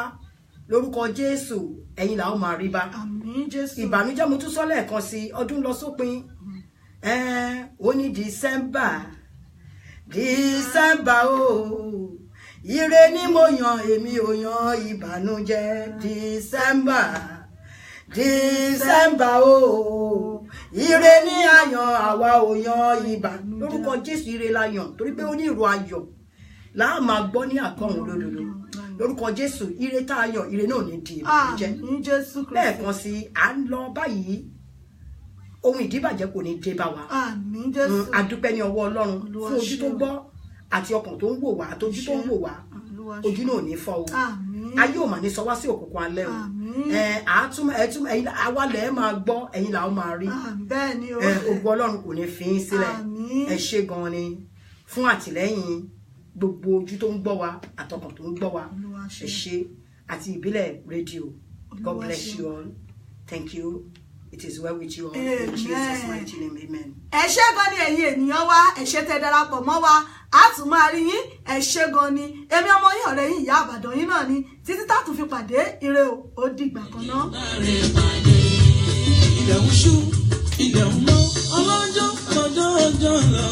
lórúkọ Jésù ẹ̀yin làwọn máa rí bá ìbànújẹ́ mo tún sọ lẹ́ẹ̀kan sí ọdún lọ sópin ó ní December o ire ni mo yan èmi ò yan ìbànújẹ́ December o ire ni àyàn àwa ò yan ìbànújẹ́ lórúkọ Jésù ire la yàn torí pé ó ní ìró ayọ̀ la máa gbọ́ ní àkọhùn lódodo lórúkọ Jésù ire tá a yàn ire náà ní di ìbànújẹ́ lẹ́ẹ̀kan sí à ń lọ báyìí ohun ìdíbàjẹ́ kò ní dé bá wa àmín Jésù adúpẹ́ ní ọwọ́ Ọlọ́run fún ojú tó gbọ́ àti ọkàn tó ń wò wá àtọjú tó ń wò wá ojú náà ò ní fọ́ o ayé ò mà ní sọ wá sí òkùnkùn alẹ́ o àtúmọ̀ ẹ̀yin awalẹ̀ ẹ̀ máa gbọ́ ẹ̀yin làwọn máa rí ògo Ọlọ́run kò ní fi yín sílẹ̀ ẹ ṣé gan ni fún àtìlẹ́yìn gbogbo ojú tó ń gbọ́ wa àtọkàn tó ń gbọ́ wa ẹ ṣé àti ìbílẹ̀ rédíò God bless you all thank you. It is well with you all. In Jesus' mighty name, amen. Ẹ ṣé gan ni ẹ̀yin ènìyàn wa, ẹ ṣé tẹ́ darapọ̀ mọ́ wa, a tún máa rí yín, ẹ ṣé gan ni. Èmi ọmọ yín ọ̀rẹ́ yín ìyá Ìbàdàn yín náà ni, títí tá tún fi pàdé ire o, ó dìgbà kan náà. Ilẹ̀ ń ṣú, ilẹ̀ ń mọ́, ọlọ́jọ́ lọ́jọ́ lọ.